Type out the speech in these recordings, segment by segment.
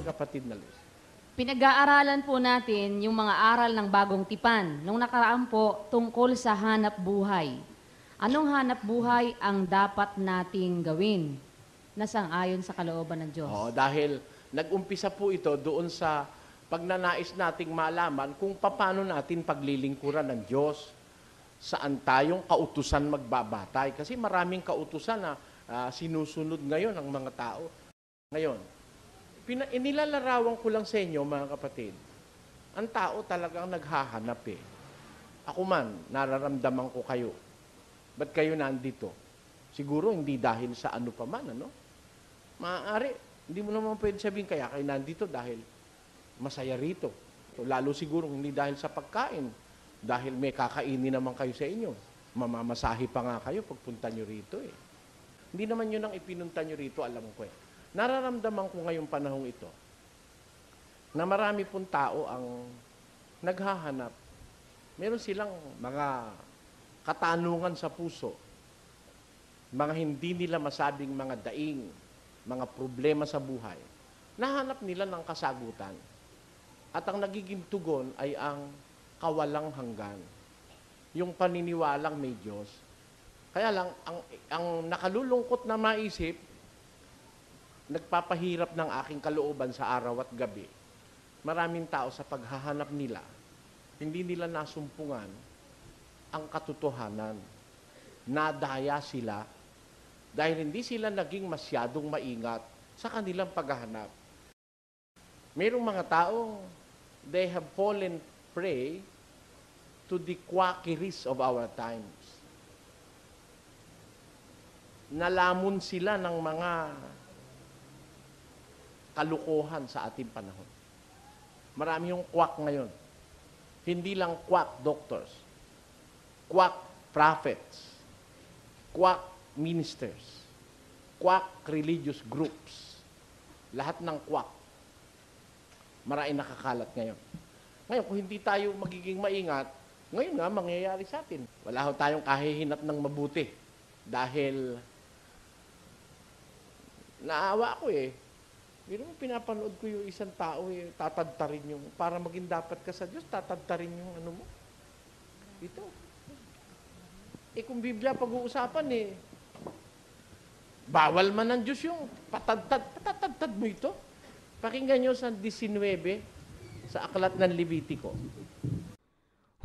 kapatid na Liz? Pinag-aaralan po natin yung mga aral ng bagong tipan. Nung nakaraan po, tungkol sa hanap buhay. Anong hanap buhay ang dapat nating gawin na sang-ayon sa kalooban ng Diyos? Oo, dahil nag-umpisa po ito doon sa pagnanais nating malaman kung paano natin paglilingkuran ng Diyos. Saan tayong kautusan magbabatay. Kasi maraming kautusan na sinusunod ngayon ng mga tao. Ngayon, inilalarawan ko lang sa inyo, mga kapatid, ang tao talagang naghahanap eh. Ako man, nararamdaman ko kayo. Ba't kayo nandito? Siguro hindi dahil sa ano pa man, ano? Maaari, hindi mo naman pwede sabihin kaya kayo nandito dahil masaya rito. Lalo siguro hindi dahil sa pagkain, dahil may kakainin naman kayo sa inyo. Mamamasahi pa nga kayo pagpunta nyo rito eh. Hindi naman yun ang ipinunta nyo rito, alam ko eh. Nararamdaman ko ngayong panahong ito na marami pong tao ang naghahanap. Meron silang mga katanungan sa puso, mga hindi nila masabing mga daing, mga problema sa buhay. Nahanap nila ng kasagutan. At ang nagiging tugon ay ang kawalang hanggan. Yung paniniwalang may Diyos. Kaya lang, ang nakalulungkot na maisip, nagpapahirap ng aking kalooban sa araw at gabi. Maraming tao sa paghahanap nila, hindi nila nasumpungan ang katotohanan. Nadaya sila dahil hindi sila naging masyadong maingat sa kanilang paghahanap. Mayroong mga tao, they have fallen prey to the quackeries of our times. Nalamon sila ng mga kalukuhan sa ating panahon. Marami yung quack ngayon. Hindi lang quack doctors, quack prophets, quack ministers, quack religious groups. Lahat ng quack. Maraming nakakalat ngayon. Ngayon, kung hindi tayo magiging maingat, ngayon nga, mangyayari sa atin. Wala ho tayong kahihinat ng mabuti. Dahil, naawa ako eh. Pero pinapanood ko yung isang tao eh, tatadtarin yung, para maging dapat ka sa Diyos, tatadtarin yung ano mo. Ito. Eh kung Biblia pag-uusapan eh, bawal man ng Diyos yung patadtad mo ito. Pakinggan nyo sa 19 sa aklat ng Levitico.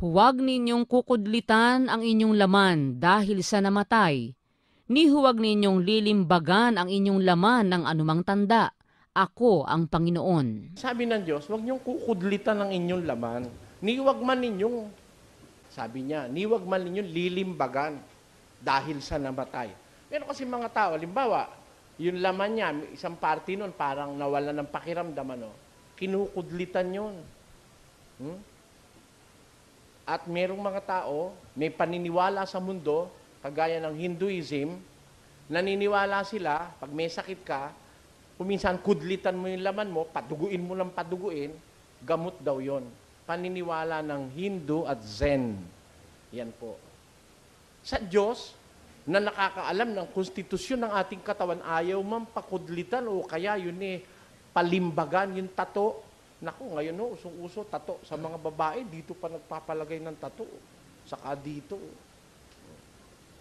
Huwag ninyong kukudlitan ang inyong laman dahil sa namatay, ni huwag ninyong lilimbagan ang inyong laman ng anumang tanda. Ako ang Panginoon. Sabi ng Diyos, huwag niyong kukudlitan ang inyong laman. Ni huwag man ninyong, sabi niya, ni huwag man ninyong lilimbagan dahil sa namatay. Meron kasi mga tao, halimbawa, yung laman niya, isang party nun, parang nawala ng pakiramdam, ano, kinukudlitan yun. At merong mga tao, may paniniwala sa mundo, kagaya ng Hinduism, naniniwala sila, pag may sakit ka, kung minsan kudlitan mo yung laman mo, paduguin mo ng paduguin, gamot daw yon. Paniniwala ng Hindu at Zen. Yan po. Sa Diyos, na nakakaalam ng konstitusyon ng ating katawan, ayaw man pakudlitan o kaya yun eh, palimbagan, yung tato. Naku, ngayon no, usong-uso, tato. Sa mga babae, dito pa nagpapalagay ng tato. Saka dito.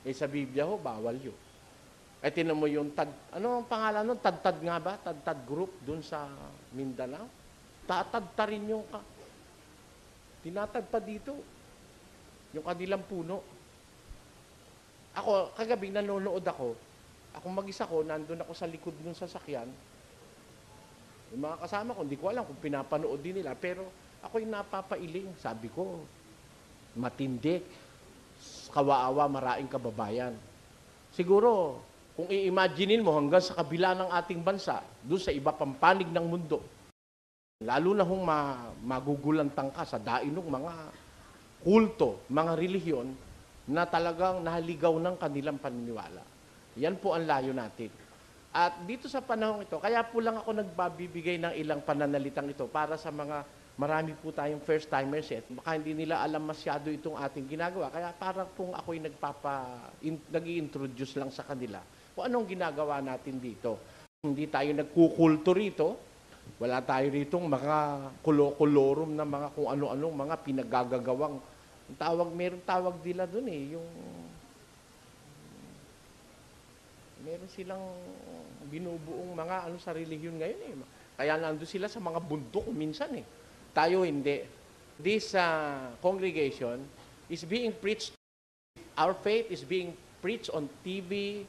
Eh sa Biblia ho, bawal yun. Eh tinan mo yung ano ang pangalan nun? Tad-tad nga ba? Tad-tad group dun sa Mindanao. Tatadtarin yung tinatagpa dito. Yung kanilang puno. Ako, kagabi nanonood ako. Ako mag-isa ko, nandun ako sa likod ng sasakyan. Yung mga kasama ko, hindi ko alam kung pinapanood din nila. Pero ako'y napapailing. Sabi ko, matindi. Kawaawa, maraing kababayan. Siguro, kung i-imaginein mo hanggang sa kabila ng ating bansa, doon sa iba pang panig ng mundo, lalo na hong magugulantang ka sa dain ng mga kulto, mga relihiyon, na talagang nahaligaw ng kanilang paniniwala. Yan po ang layo natin. At dito sa panahon ito, kaya po lang ako nagbabibigay ng ilang pananalitang ito para sa mga marami po tayong first-timers at baka hindi nila alam masyado itong ating ginagawa. Kaya parang kung ako'y nag-i-introduce lang sa kanila kung anong ginagawa natin dito. Hindi tayo nagkukulto rito, Wala tayo ritong mga kolorum na mga kung ano-anong mga pinagagagawang meron tawag nila doon yung meron silang binubuong mga sa relihiyon ngayon Kaya nandun sila sa mga bundok minsan Tayo hindi. This congregation is being preached, our faith is being preached on TV,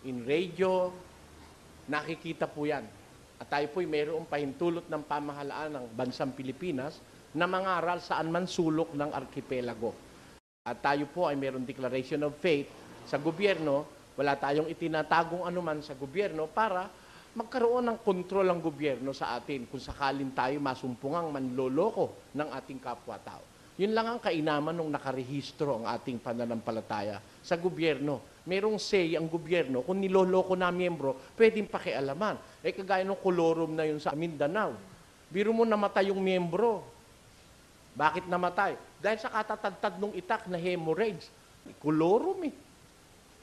in radio, nakikita po yan. At tayo po'y mayroong pahintulot ng pamahalaan ng bansang Pilipinas na mangaral saan man sulok ng arkipelago. At tayo po ay mayroong declaration of faith sa gobyerno. Wala tayong itinatagong anuman sa gobyerno para magkaroon ng kontrol ang gobyerno sa atin kung sakalin tayo masumpungang manloloko ng ating kapwa-tao. Yun lang ang kainaman nung nakarehistro ang ating pananampalataya sa gobyerno. Merong say ang gobyerno, kung niloloko na miyembro, pwedeng pakialaman. Kagaya ng kolorum na yun sa Mindanao. Biro mo namatay yung miyembro. Bakit namatay? Dahil sa katatagtad ng itak na hemorrhage. Kolorum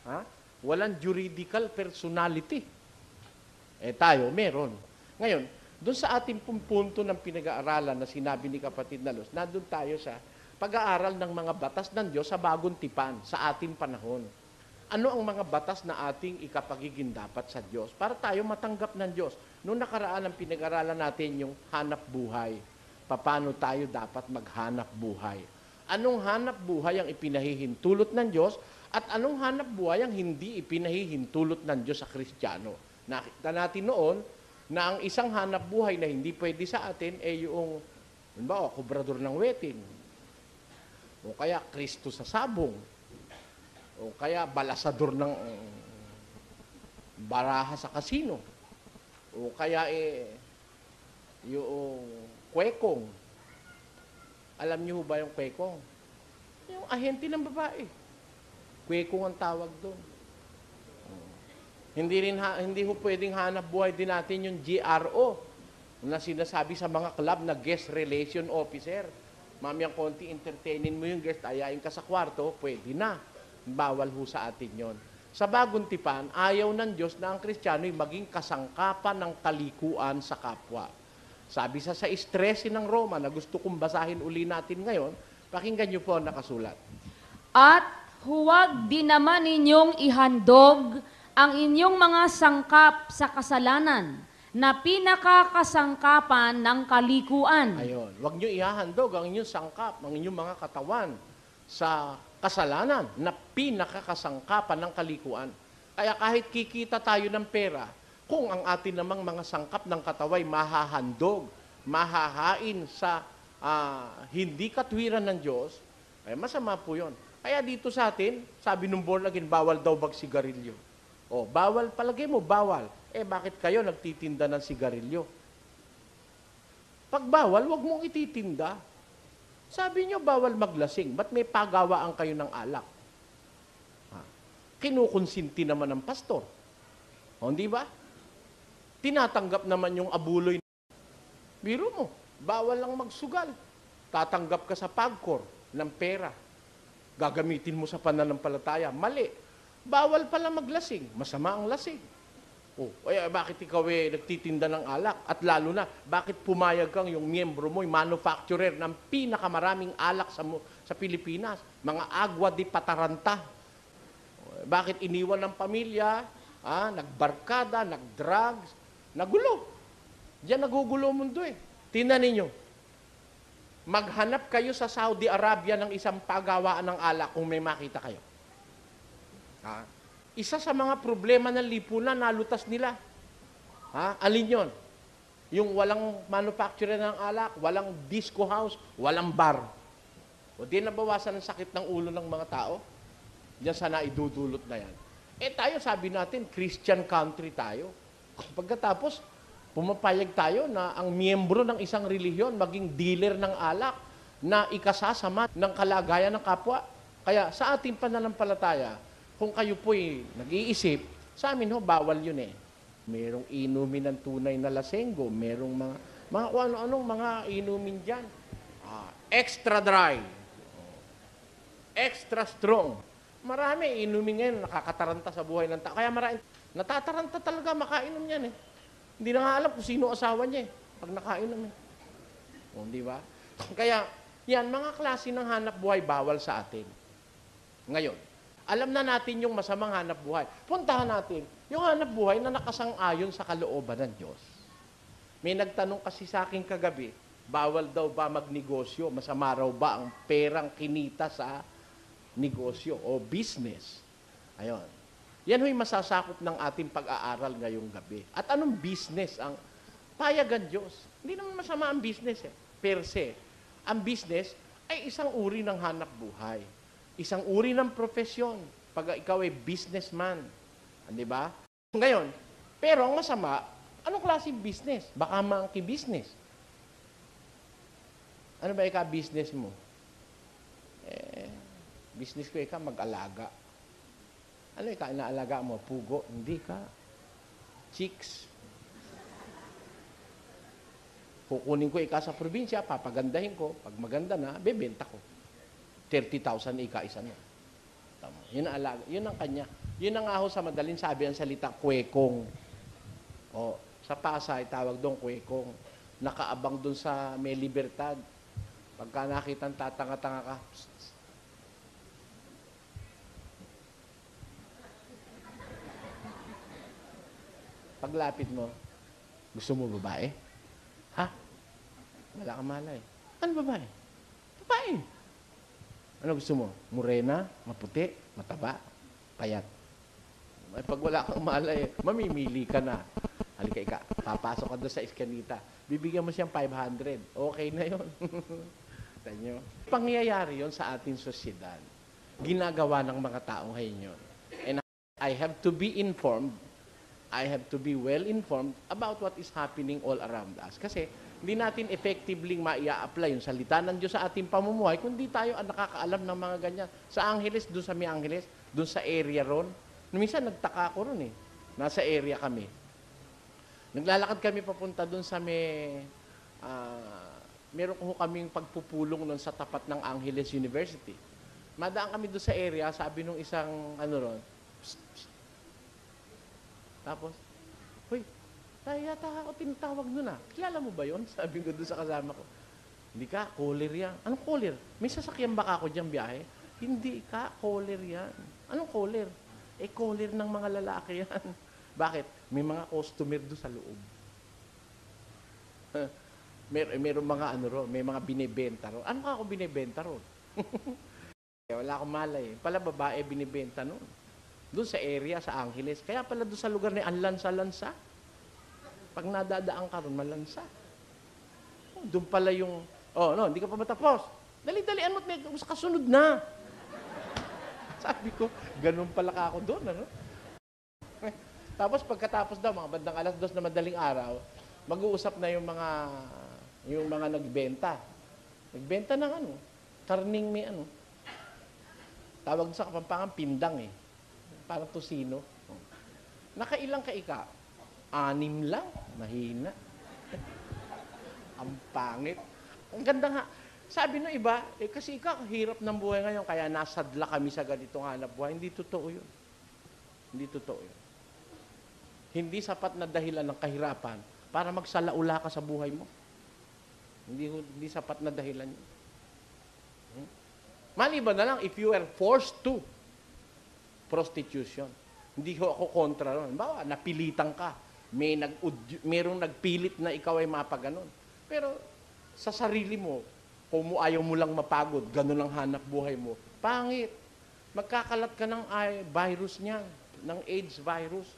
Ha? Walang juridical personality. Tayo, meron. Ngayon, doon sa ating punto ng pinag-aaralan na sinabi ni kapatid Nalos, nandun tayo sa pag-aaral ng mga batas ng Diyos sa bagong tipan, sa ating panahon. Ano ang mga batas na ating ikapagiging dapat sa Diyos para tayo matanggap ng Diyos? Noong nakaraan ang pinag-aralan natin yung hanap buhay. Paano tayo dapat maghanap buhay? Anong hanap buhay ang ipinahihintulot ng Diyos at anong hanap buhay ang hindi ipinahihintulot ng Diyos sa Kristiyano? Nakita natin noon na ang isang hanap buhay na hindi pwede sa atin ay yung, kubrador ng wedding, o kaya Kristo sa sabong, o kaya balasador ng baraha sa kasino, o kaya yung kwekong. Alam niyo ba yung kwekong? Yung ahente ng babae. Kwekong ang tawag doon. Hindi ho pwedeng hanap buhay din natin yung GRO na sinasabi sa mga club na guest relation officer. Mamayang konti entertainin mo yung guest, ayayin ka sa kwarto, pwede na. Bawal ho sa atin yon. Sa bagong tipan, ayaw ng Diyos na ang Kristiyano ay maging kasangkapan ng kalikuan sa kapwa. Sabi sa 13 ng Roma na gusto kong basahin uli natin ngayon, pakinggan niyo po ang nakasulat. At huwag din naman ninyong ihandog ang inyong mga sangkap sa kasalanan na pinakakasangkapan ng kalikuan. Ayun. Huwag nyo ihahandog ang inyong sangkap, ang inyong mga katawan sa kasalanan na pinakakasangkapan ng kalikuan. Kaya kahit kikita tayo ng pera, kung ang atin namang mga sangkap ng kataway mahahandog, mahahain sa hindi katwiran ng Diyos, ay masama po yun. Kaya dito sa atin, sabi ng born again, bawal daw magsigarilyo. Bawal, palagay mo, bawal. Bakit kayo nagtitinda ng sigarilyo? Pag bawal, wag mong ititinda. Sabi nyo, bawal maglasing. Ba't may pagawaan kayo ng alak? Kinukonsinti naman ng pastor. Hindi ba? Tinatanggap naman yung abuloy. Biro mo, bawal lang magsugal. Tatanggap ka sa pagkor ng pera. Gagamitin mo sa pananampalataya. Mali. Bawal pala maglasing. Masama ang lasing. Bakit ikaw nagtitinda ng alak? At lalo na, bakit pumayag kang yung miyembro mo, yung manufacturer ng pinakamaraming alak sa Pilipinas? Mga agua di pataranta. Bakit iniwan ng pamilya, nagbarkada, nagdrugs, nagulo. Diyan nagugulo mundo Tingnan ninyo. Maghanap kayo sa Saudi Arabia ng isang pagawaan ng alak kung may makita kayo. Isa sa mga problema ng lipunan, nalutas nila. Alin yon? Yung walang manufacturer ng alak, walang disco house, walang bar. Di nabawasan ang sakit ng ulo ng mga tao? Diyan sana idudulot na yan. Tayo, sabi natin, Christian country tayo. Pagkatapos, pumapayag tayo na ang miyembro ng isang relihiyon maging dealer ng alak na ikasasama ng kalagayan ng kapwa. Kaya sa ating pananampalataya, kung kayo po'y nag-iisip, sa amin bawal yun Merong inumin ng tunay na lasenggo, merong mga kung ano-anong mga inumin dyan. Extra dry, extra strong. Marami inumin ngayon, nakakataranta sa buhay ng tao. Kaya marami, natataranta talaga makainom yan Hindi na nga alam kung sino asawa niya pag nakainom O, di ba? Kaya, yan, mga klase ng hanap buhay bawal sa atin. Ngayon, alam na natin yung masamang hanap buhay. Puntahan natin yung hanap buhay na nakasang-ayon sa kalooban ng Diyos. May nagtanong kasi sa akin kagabi, bawal daw ba magnegosyo? Masama raw ba ang perang kinita sa negosyo o business? Ayon. Yan ho'y masasakop ng ating pag-aaral ngayong gabi. At anong business ang payagan Diyos? Hindi naman masama ang business per se. Ang business ay isang uri ng hanap buhay. Isang uri ng profesyon. Pag ikaw ay businessman. Di ba? Ngayon, pero ang masama, anong klaseng business? Baka monkey business. Ano ba business mo? Business ko mag-alaga. Ano inaalaga mo? Pugo? Hindi ka. Chicks. Kukunin ko sa probinsya, papagandahin ko. Pag maganda na, bebenta ko. 30,000 isa na. Tama. Yun ang alaga. Yun ang kanya. Yun ang aho sa madaling sabi ang salita, kwekong. O, sa Pasay, tawag doon kwekong. Nakaabang doon sa may libertad. Pagka nakitang tatanga-tanga ka, psst, psst. Paglapit mo, gusto mo babae? Ha? Wala ka malay. Ano babae? Babae. Ano gusto mo? Morena, maputi, mataba, payat. Ay, pag wala kang malay, mamimili ka na. Halika papasok ka doon sa iskanita. Bibigyan mo siyang 500. Okay na yun. Tanyo. Pangyayari yon sa ating sosyedad. Ginagawa ng mga tao ngayon yun. And I have to be informed. I have to be well informed about what is happening all around us. Kasi hindi natin effectively maia-apply yung salita ng Diyos sa ating pamumuhay kung di tayo ang nakakaalam ng mga ganyan. Sa Angeles, doon sa may Angeles, doon sa area ron. Minsan nagtaka ko ron Nasa area kami. Naglalakad kami papunta doon sa may... meron ko kaming pagpupulong nun sa tapat ng Angeles University. Madaan kami doon sa area, sabi nung isang ron, psst, psst. Tapos, "Hoy, yata ako tinatawag nun Kilala mo ba yon?" Sabi ko doon sa kasama ko. "Hindi ka, caller yan." "Anong caller? May sasakyan ba ako diyang biyahe?" "Hindi ka, caller yan." "Anong caller?" Caller ng mga lalaki yan." "Bakit?" "May mga customer doon sa loob." Meron mga may mga binibenta ron. "Ano ka ako binibenta ron?" Wala akong malay. Pala babae binibenta noon. Doon sa area, sa Angeles. Kaya pala doon sa lugar ang lansa-lansa. Pag nadadaan ka ron, malansa. Doon pala yung, hindi ka pa matapos. Dali-dalian mo't may kasunod na. Sabi ko, ganun pala ka ako doon, Tapos pagkatapos daw, mga bandang 2:00 na madaling araw, mag-uusap na yung mga nagbenta. Nagbenta ng karning may tawag sa Kapampangan, pindang Parang tosino. Nakailang ka 6 lang. Mahina. Ang pangit. Ang ganda nga. Sabi ng iba, kasi hirap ng buhay ngayon, kaya nasadla kami sa ganitong hanap buhay. Hindi totoo yun. Hindi totoo yun. Hindi sapat na dahilan ng kahirapan para magsalaula ka sa buhay mo. Hindi sapat na dahilan yun. Maliban na lang, if you are forced to, prostitution. Hindi ko ako kontra ron. Bawa, napilitan ka. Merong nagpilit na ikaw ay mapaganon. Pero sa sarili mo, kung ayaw mo lang mapagod, ganun ang hanap buhay mo, pangit. Magkakalat ka ng virus niyan, ng AIDS virus.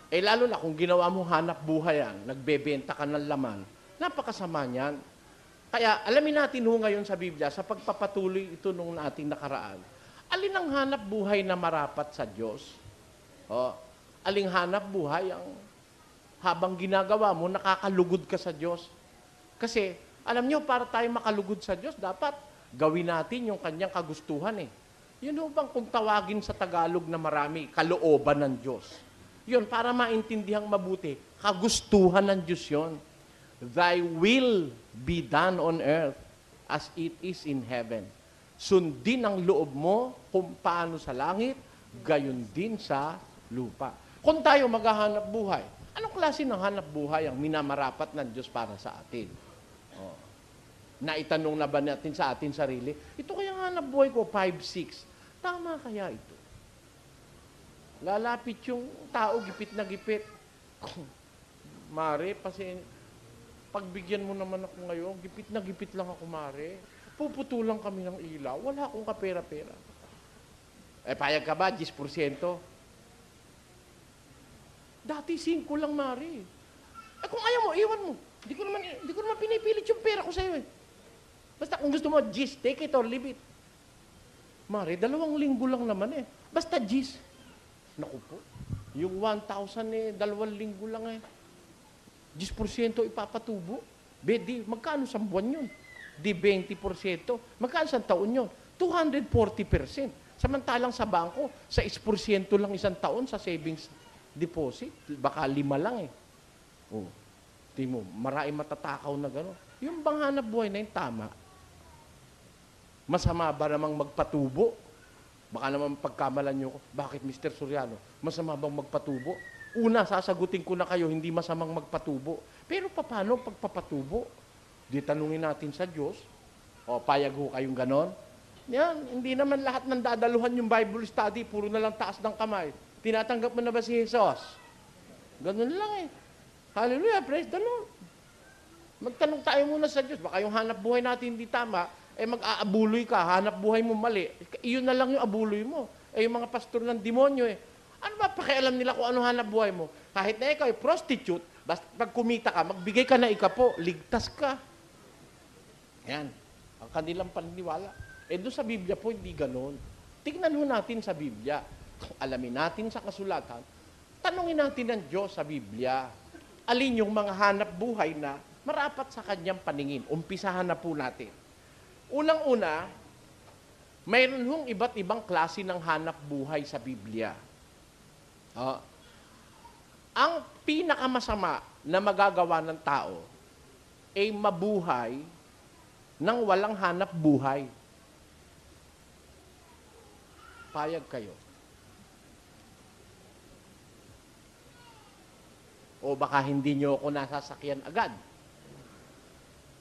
Lalo na kung ginawa mo hanap buhay yan, nagbebenta ka ng laman, napakasama niyan. Kaya alamin natin ngayon sa Biblia, sa pagpapatuloy ito nung ating nakaraan, alin ang hanap buhay na marapat sa Diyos? Aling hanap buhay ang habang ginagawa mo, nakakalugod ka sa Diyos? Kasi, alam nyo, para tayo makalugod sa Diyos, dapat gawin natin yung kanyang kagustuhan Yun bang kung tawagin sa Tagalog na marami, kalooban ng Diyos. Yun, para maintindihan mabuti, kagustuhan ng Diyos yun. Thy will be done on earth as it is in heaven. Sundin ang loob mo kung paano sa langit, gayon din sa lupa. Kung tayo maghahanap buhay, Anong klase ng hanap buhay ang minamarapat ng Diyos para sa atin? Oh. Naitanong na ba natin sa atin sarili, ito kayang hanap buhay ko, 5-6. Tama kaya ito? Lalapit yung tao, gipit na gipit. Mare, pagbigyan mo naman ako ngayon, gipit na gipit lang ako, Mare. Puputulan kami ng ilaw, wala akong kapera-pera. Payag ka ba, 10%? Dati 5 lang, Mare. Kung ayaw mo, iwan mo. Hindi ko naman pinipilit yung pera ko sa'yo. Basta kung gusto mo, Gis, take it or leave it. Mare, 2 linggo lang naman Basta Gis. Naku po, yung 1,000 2 linggo lang 10% ipapatubo. Di, magkano sa buwan yun? Di 20%. Magkano sa taon yun? 240%. Samantalang sa bangko, sa 6% lang isang taon sa savings deposit. Baka 5 lang Oh. Timo, maraming matatakaw na gano'n. Yung bang hanap buhay na yun, tama. Masama ba namang magpatubo? Baka naman pagkamalan nyo ko, bakit Mr. Soriano, masama bang magpatubo? Una, sasagutin ko na kayo, hindi masamang magpatubo. Pero paano pagpapatubo? Di tanungin natin sa Diyos. O, payag ho kayong ganon? Yan, hindi naman lahat ng dadaluhan yung Bible study, puro na lang taas ng kamay. Tinatanggap mo na ba si Jesus? Ganon lang Hallelujah, praise the Lord. Magtanong tayo muna sa Diyos. Baka yung hanap buhay natin hindi tama, mag-aabuloy ka, hanap buhay mo mali. Iyon na lang yung abuloy mo. Yung mga pastor ng demonyo Ano ba pakialam nila kung ano hanap buhay mo? Kahit na ikaw prostitute, basta pag kumita ka, magbigay ka na ikapo, ligtas ka. Yan. Ang kanilang paniniwala. Doon sa Biblia po, hindi ganon. Tignan ho natin sa Biblia. Alamin natin sa kasulatan. Tanungin natin ng Diyos sa Biblia. Alin yung mga hanap buhay na marapat sa kanyang paningin. Umpisahan na po natin. Unang-una, mayroon hong iba't ibang klase ng hanap buhay sa Biblia. Ang pinakamasama na magagawa ng tao ay mabuhay ng walang hanap buhay. Payag kayo. O baka hindi nyo ako nasasakyan agad.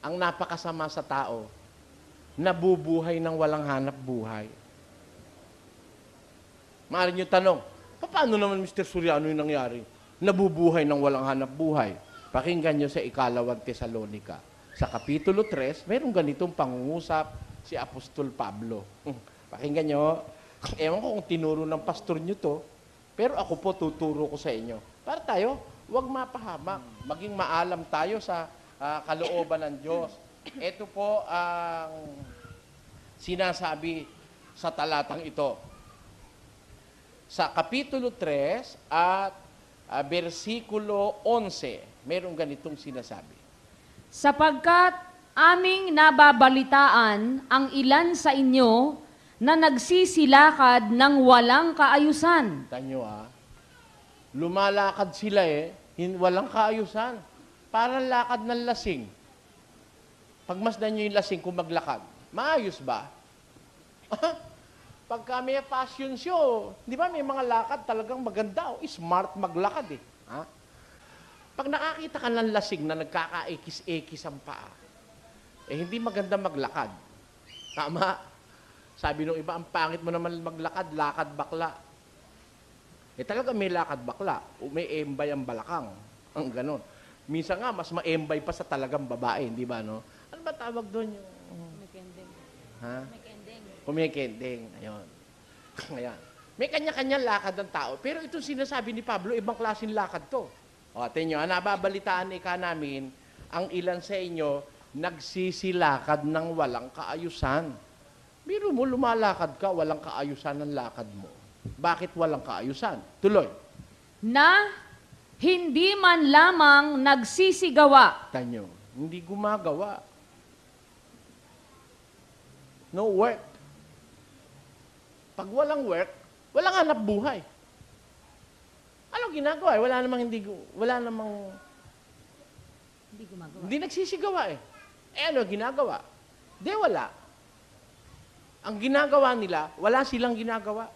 Ang napakasama sa tao, nabubuhay ng walang hanap buhay. Maaari nyo tanong, paano naman Mr. Soriano yung nangyari? Nabubuhay ng walang hanap buhay. Pakinggan nyo sa 2 Tesalonica. Sa Kapitulo 3, mayroong ganitong pangungusap si Apostol Pablo. Pakinggan nyo. Ewan ko kung tinuro ng pastor nyo to, pero ako po tuturo ko sa inyo. Para tayo, huwag mapahamak. Maging maalam tayo sa kalooban ng Diyos. Ito po ang sinasabi sa talatang ito. Sa Kapitulo 3 at versikulo 11, mayroong ganitong sinasabi. Sapagkat aming nababalitaan ang ilan sa inyo na nagsisilakad ng walang kaayusan. Tanyo lumalakad sila walang kaayusan. Parang lakad ng lasing. Pagmasdan nyo yung lasing kung maglakad, maayos ba? Pagka may fashion show, di ba may mga lakad talagang maganda smart maglakad Pag nakakita ka ng lasing na nagkakaekis-ekis ang paa, hindi maganda maglakad. Tama. Sabi nung iba, ang pangit mo naman maglakad, lakad bakla. Talaga may lakad bakla, may embay ang balakang. Ang ganon. Minsan nga, mas maembay pa sa talagang babae, di ba, no? Ano ba tawag doon yung... Kumikending. Ha? Kumikending. Kumikending. Ayun. Ayan. May kanya-kanya lakad ng tao. Pero itong sinasabi ni Pablo, ibang klaseng lakad to. Tingnan nyo, nababalitaan namin, ang ilan sa inyo, nagsisilakad ng walang kaayusan. Biro mo, lumalakad ka, walang kaayusan ng lakad mo. Bakit walang kaayusan? Tuloy. Na hindi man lamang nagsisigawa. Tanyo, hindi gumagawa. No work. Pag walang work, walang hanap buhay. Ano ginagawa? Wala namang Hindi gumagawa. hindi nagsisigawa ano ginagawa? Di wala. Ang ginagawa nila, wala silang ginagawa.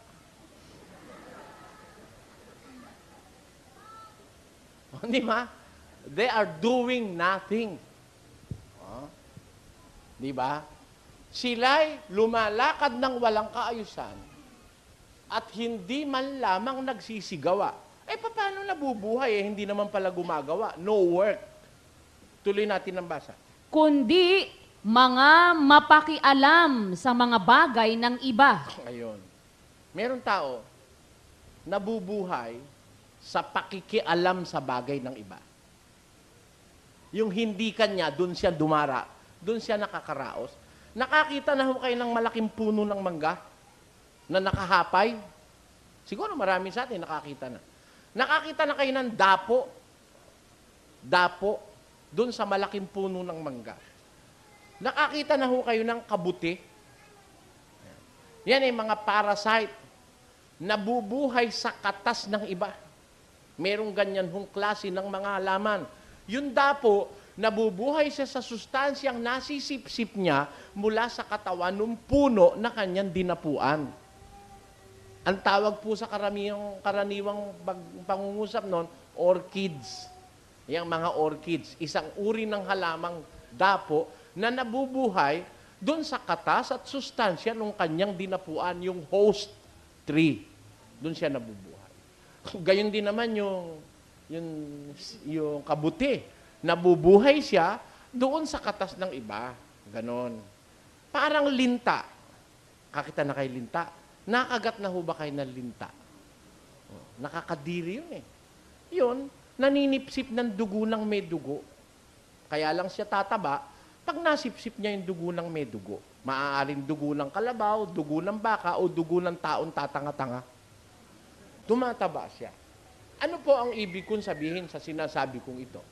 Di ba? They are doing nothing. Oh. Di ba? Sila'y lumalakad ng walang kaayusan at hindi man lamang nagsisigawa. Paano nabubuhay? Hindi naman pala gumagawa. No work. Tuloy natin ang basa. Kundi mga mapakialam sa mga bagay ng iba. Ayun. Meron tao nabubuhay sa pakikialam sa bagay ng iba. Yung hindi kanya, doon siya dumara, doon siya nakakaraos. Nakakita na ho kayo ng malaking puno ng mangga na nakahapay? Siguro marami sa atin nakakita na. Nakakita na kayo ng dapo. Dapo, doon sa malaking puno ng mangga. Nakakita na ho kayo ng kabuti. Yan ay mga parasite. Nabubuhay sa katas ng iba. Merong ganyan hong klase ng mga halaman. Yung dapo, nabubuhay siya sa sustansyang nasisip-sip niya mula sa katawan ng puno na kanyang dinapuan. Ang tawag po sa karaniwang pangungusap noon, orchids. Yang mga orchids, isang uri ng halamang dapo na nabubuhay doon sa katas at sustansya ng kanyang dinapuan, yung host tree. Doon siya nabubuhay. Gayon din naman yung kabuti. Nabubuhay siya doon sa katas ng iba. Ganon. Parang linta. Kakita na kay linta. Nakagat na ho ba kayo ng linta? Nakakadiri yun eh. Yun, naninipsip ng dugo ng may dugo. Kaya lang siya tataba, pag nasipsip niya yung dugo ng may dugo. Maaaring dugo ng kalabaw, dugo ng baka, o dugo ng taong tatanga-tanga. Tumataba siya. Ano po ang ibig kong sabihin sa sinasabi kong ito?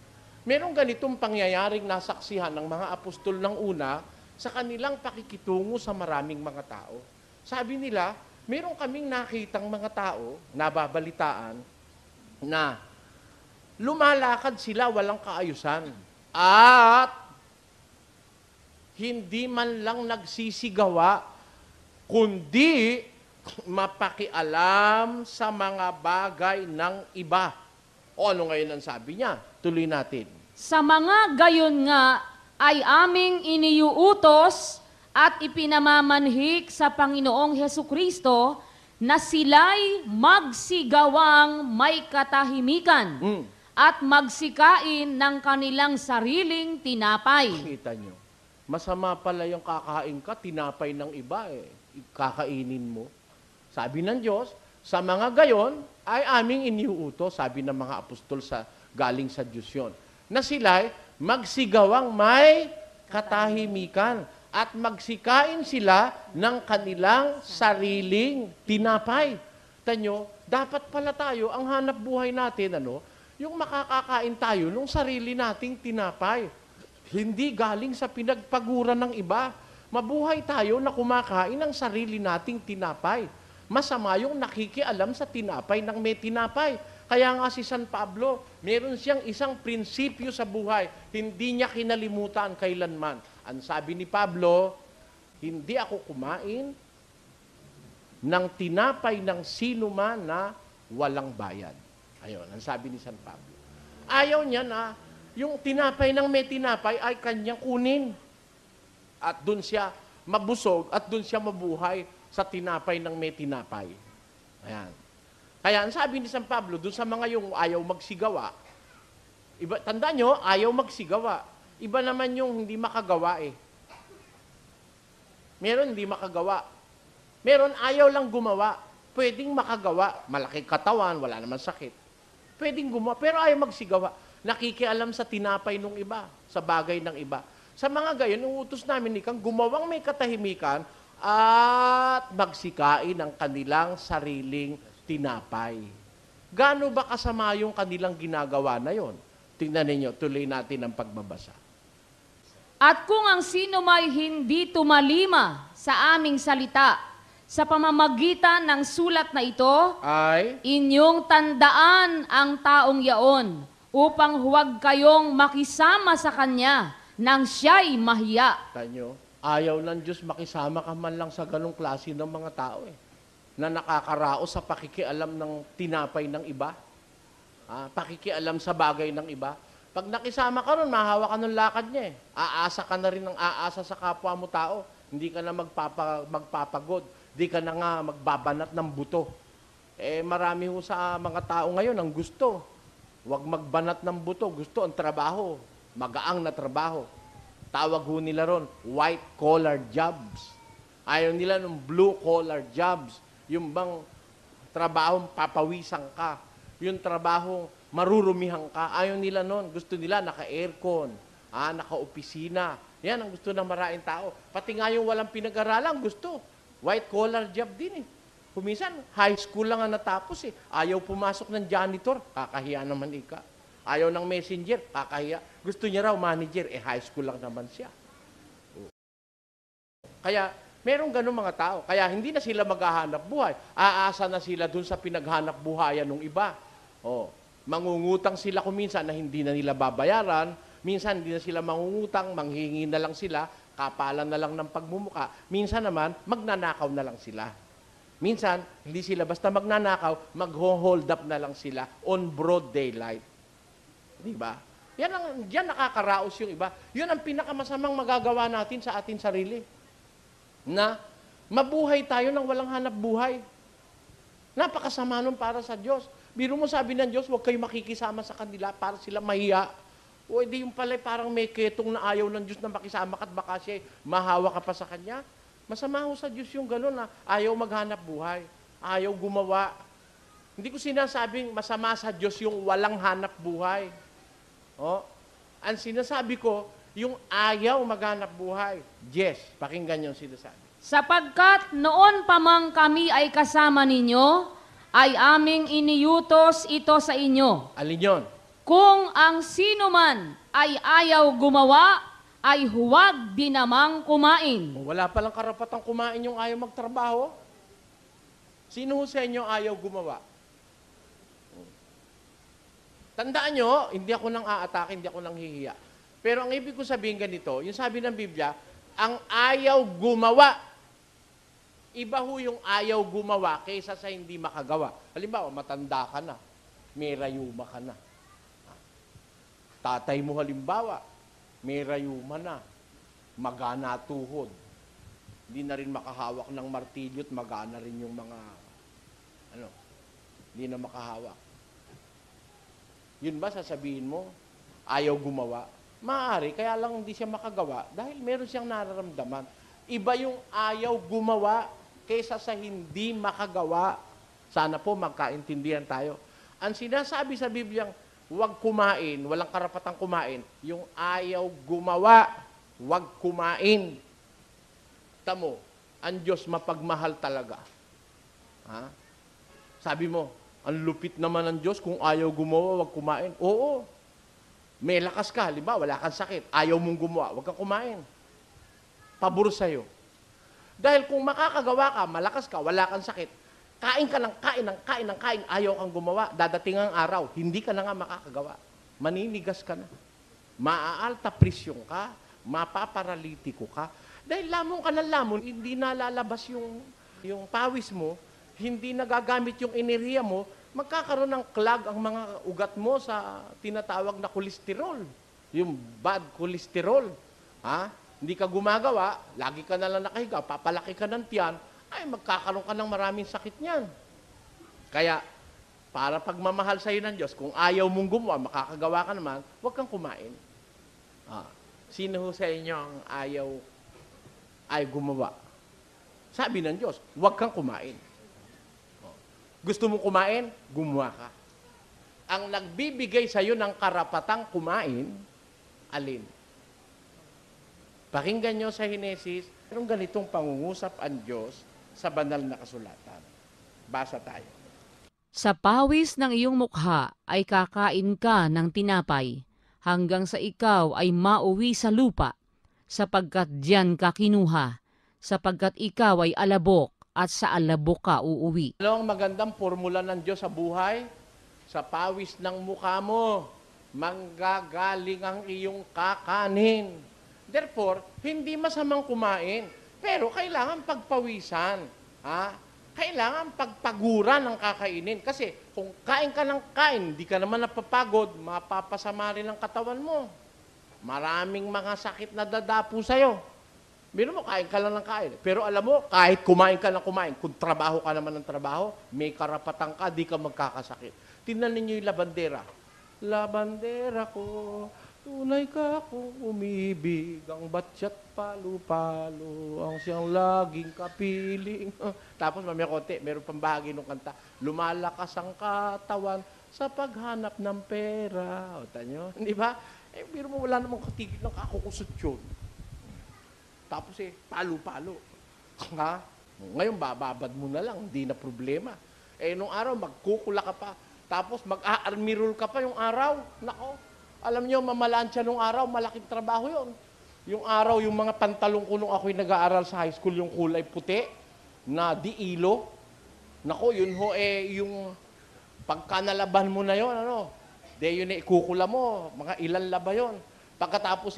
Merong ganitong pangyayaring nasaksihan ng mga apostol ng una sa kanilang pakikitungo sa maraming mga tao. Sabi nila, meron kaming nakitang mga tao, nababalitaan, na lumalakad sila walang kaayusan at hindi man lang nagsisigawa, kundi mapakialam sa mga bagay ng iba. O ano ngayon ang sabi niya? Tuloy natin. Sa mga gayon nga ay aming iniuutos at ipinamamanhik sa Panginoong Hesukristo na sila'y magsigawang may katahimikan at magsikain ng kanilang sariling tinapay. Kita nyo, masama pala yung kakain ka, tinapay ng iba kakainin mo. Sabi ng Diyos, sa mga gayon ay aming iniuutos, sabi ng mga apostol galing sa Diyos yun, na sila'y magsigawang may katahimikan at magsikain sila ng kanilang sariling tinapay. Tanyo, dapat pala tayo, ang hanap buhay natin, yung makakakain tayo ng sarili nating tinapay. Hindi galing sa pinagpaguran ng iba. Mabuhay tayo na kumakain ng sarili nating tinapay. Masama yung nakikialam sa tinapay ng may tinapay. Kaya nga si San Pablo, meron siyang isang prinsipyo sa buhay. Hindi niya kinalimutan kailanman. Ang sabi ni Pablo, hindi ako kumain ng tinapay ng sino man na walang bayad. Ayun, ang sabi ni San Pablo. Ayaw niya na yung tinapay ng may tinapay ay kanyang kunin. At doon siya mabusog at doon siya mabuhay sa tinapay ng may tinapay. Ayan. Kaya ang sabi ni San Pablo, doon sa mga yung ayaw magsigawa, tandaan nyo, ayaw magsigawa. Iba naman yung hindi makagawa eh. Meron hindi makagawa. Meron ayaw lang gumawa. Pwedeng makagawa. Malaking katawan, wala naman sakit. Pwedeng gumawa, pero ayaw magsigawa. Nakikialam sa tinapay ng iba, sa bagay ng iba. Sa mga gayon, uutos namin ikang gumawang may katahimikan at magsikain ang kanilang sariling tinapay. Gaano ba kasama yung kanilang ginagawa na yon? Tingnan ninyo, tuloy natin ang pagbabasa. At kung ang sino may hindi tumalima sa aming salita, sa pamamagitan ng sulat na ito, Ay, inyong tandaan ang taong yaon, upang huwag kayong makisama sa kanya nang siya'y mahiya. tanyo, ayaw ng Diyos makisama ka man lang sa ganong klase ng mga tao na nakakaraos sa pakikialam ng tinapay ng iba. pakikialam sa bagay ng iba. Pag nakisama ka ron, mahawa ka ng lakad niya eh. Aasa ka na rin ng aasa sa kapwa mo tao. Hindi ka na magpapagod. Hindi ka na nga magbabanat ng buto. Marami ho sa mga tao ngayon ang gusto. Huwag magbanat ng buto. Gusto ang trabaho. Magaang na trabaho. Tawag ho nila ron, white-collar jobs. Ayaw nila ng blue-collar jobs. Yung bang trabahong papawisan ka. Yung trabahong marurumihan ka. Ayaw nila nun. Gusto nila naka-aircon, naka-opisina. Yan ang gusto ng maraming tao. Pati nga yung walang pinag-aralan, gusto. White-collar job din eh. Kuminsan, high school lang ang natapos eh. Ayaw pumasok ng janitor, kakahiya naman ika. Ayaw ng messenger, kakahiya. Gusto niya raw manager, high school lang naman siya. Kaya, merong ganun mga tao. Kaya hindi na sila maghahanap buhay. Aasa na sila dun sa pinaghanap buhayan ng iba. Mangungutang sila kuminsan na hindi na nila babayaran. Minsan hindi na sila mangungutang, manghingi na lang sila, kapalan na lang ng pagmumuka. Minsan naman, magnanakaw na lang sila. Minsan, hindi sila basta magnanakaw, mag-hold up na lang sila on broad daylight. Di ba? Yan nakakaraos yung iba. Yun ang pinakamasamang magagawa natin sa ating sarili. Na mabuhay tayo ng walang hanap buhay. Napakasama nun para sa Diyos. Biro mo sabi ng Diyos, huwag kayo makikisama sa kanila para sila mahiya. O hindi yung pala parang may ketong na ayaw ng Diyos na makisama ka at baka siya mahawa ka pa sa Kanya. Masama ho sa Diyos yung gano'n na ayaw maghanap buhay, ayaw gumawa. Hindi ko sinasabing masama sa Diyos yung walang hanap buhay. Ang sinasabi ko, yung ayaw maghanap buhay. Yes, pakinggan yung sinasabi. Sapagkat noon pa mang kami ay kasama ninyo, ay aming iniutos ito sa inyo. Alin yun? Kung ang sino man ay ayaw gumawa, ay huwag dinamang kumain. Wala palang karapatang kumain yung ayaw magtrabaho. Sino ho sa inyo ayaw gumawa? Tandaan nyo, hindi ako nang aatake, hindi ako nang hihiya. Pero ang ibig ko sabihin ganito, yung sabi ng Biblia, ang ayaw gumawa. Iba ho yung ayaw gumawa kaysa sa hindi makagawa. Halimbawa, matanda ka na, may rayuma ka na. Tatay mo halimbawa, may rayuma na, magana tuhod. Hindi na rin makahawak ng martilyo at magana rin yung mga, hindi na makahawak. Yun ba sasabihin mo, ayaw gumawa? Maaari, kaya lang hindi siya makagawa dahil meron siyang nararamdaman. Iba yung ayaw gumawa kaysa sa hindi makagawa. Sana po magkaintindihan tayo. Ang sinasabi sa Bibliang, huwag kumain, walang karapatang kumain. Yung ayaw gumawa, huwag kumain. Tamo, ang Diyos mapagmahal talaga. Sabi mo, ang lupit naman ng Diyos kung ayaw gumawa, huwag kumain. Oo, may lakas ka, halimbawa, wala kang sakit, ayaw mong gumawa, huwag kang kumain. Pabor sa'yo. Dahil kung makakagawa ka, malakas ka, wala kang sakit, kain ka ng kain, ayaw kang gumawa, dadating ang araw, hindi ka na nga makakagawa. Maninigas ka na. Maaalta presyon ka, mapaparalitiko ka. Dahil lamon ka ng lamon, hindi nalalabas yung pawis mo, hindi nagagamit yung enerhiya mo, magkakaroon ng clog ang mga ugat mo sa tinatawag na kolesterol. Yung bad cholesterol. Hindi ka gumagawa, lagi ka na lang nakahiga, papalaki ka ng tiyan, ay magkakaroon ka ng maraming sakit niyan. Kaya, para pagmamahal sa'yo ng Diyos, kung ayaw mong gumawa, makakagawa ka naman, huwag kang kumain. Sino sa inyo ang ay gumawa? Sabi ng Diyos, huwag kang kumain. Gusto mong kumain? Gumawa ka. Ang nagbibigay sa'yo ng karapatang kumain, alin? Pakinggan nyo sa Henesis, merong ganitong pangungusap ang Diyos sa banal na kasulatan. Basa tayo. Sa pawis ng iyong mukha ay kakain ka ng tinapay, hanggang sa ikaw ay mauwi sa lupa, sapagkat diyan ka kinuha, sapagkat ikaw ay alabok, at sa alabok ka uuwi. Ano ang magandang formula ng Diyos sa buhay? Sa pawis ng mukha mo, manggagaling ang iyong kakanin. Therefore, hindi masamang kumain, pero kailangan pagpawisan. Kailangan pagpaguran ng kakainin. Kasi Kung kain ka ng kain, di ka naman napapagod, mapapasama rin ang katawan mo. Maraming mga sakit na dadapo sa'yo. Biro mo, kain ka lang ng kain. Pero alam mo, kahit kumain ka ng kumain, kung trabaho ka naman ng trabaho, may karapatan ka, di ka magkakasakit. Tingnan ninyo yung labandera. Labandera ko, tunay ka kung umibig, ang batsyat palo-palo, ang siyang laging kapiling. Tapos mamaya konti, meron pang bahagi ng kanta, lumalakas ang katawan sa paghanap ng pera. O, tanyo, di ba? Eh, biro mo, wala namang katigil ng kakukusot yun. Tapos palo-palo. Ha? Ngayon, bababad mo na lang, hindi na problema. Eh, nung araw, magkukula ka pa. Tapos, mag-army roll ka pa yung araw. Nako, alam nyo, mamalansya nung araw, malaking trabaho yon. Yung araw, yung mga pantalong ko nung ako'y nag-aaral sa high school, yung kulay puti, na diilo. Nako, yun ho, yung pagka nalaban mo na yon, yun ikukula mo, mga ilan laba yon. Pagkatapos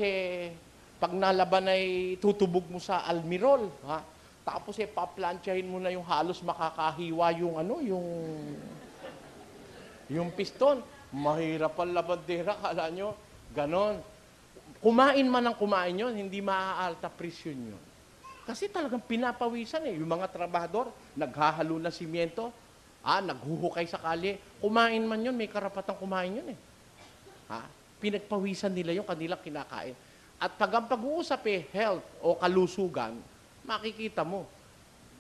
pag nalaban ay tutubog mo sa almirol, ha? Tapos paplansyahin mo na yung halos makakahiwa yung piston. Mahirap ang labandera, kala nyo, ganon. Kumain man ang kumain yun, hindi maaalta presyon yun. Kasi talagang pinapawisan yung mga trabahador, naghahalo na simyento, naghuhukay sa kalye, kumain man yun, may karapatang kumain yun Ha? Pinagpawisan nila yung kanilang kinakain. At pag ang pag-uusap health o kalusugan, makikita mo,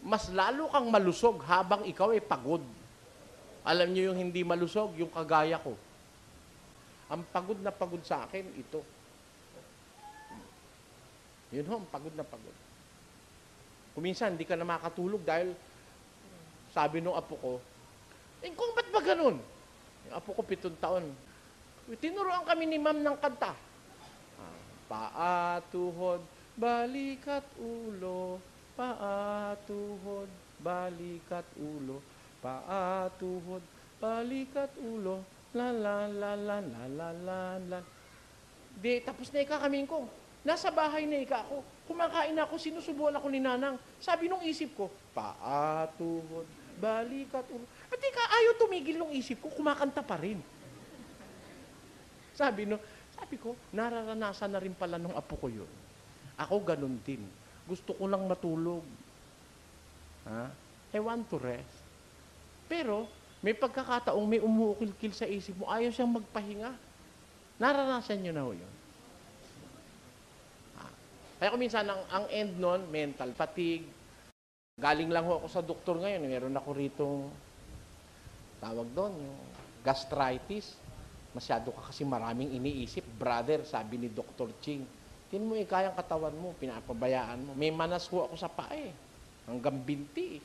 mas lalo kang malusog habang ikaw pagod. Alam niyo yung hindi malusog, yung kagaya ko. Ang pagod na pagod sa akin, ito. Yun ho, pagod na pagod. Kuminsan, hindi ka na makatulog dahil sabi nung apo ko, kung ba't ba ganun? Yung apo ko, 7 taon. Tinuruan kami ni ma'am ng kanta. Paa, tuhod, balikat ulo, paa, tuhod, balikat ulo, paa, tuhod, balikat ulo, la la la la la la la la. Di, tapos na kami ko. Nasa bahay na ako. Kumakain ako, sinusubuan ako ni Nanang. Sabi nung isip ko, paa, tuhod, balikat ulo. At ayaw tumigil nung isip ko, kumakanta pa rin. Sabi ko, nararanasan na rin pala nung apo ko yun. Ako ganun din. Gusto ko lang matulog. I want to rest. Pero, may pagkakataong may umuukil-kil sa isip mo, ayaw siyang magpahinga. Naranasan nyo na ho yun. Kaya kung minsan, ang end nun, mental fatigue. Galing lang ho ako sa doktor ngayon. Meron ako ritong, tawag doon, yung gastritis. Masyado ka kasi maraming iniisip. Brother, sabi ni Dr. Ching, tin mo kayang katawan mo, pinapabayaan mo. May manas ho ako sa pae. Hanggang binti.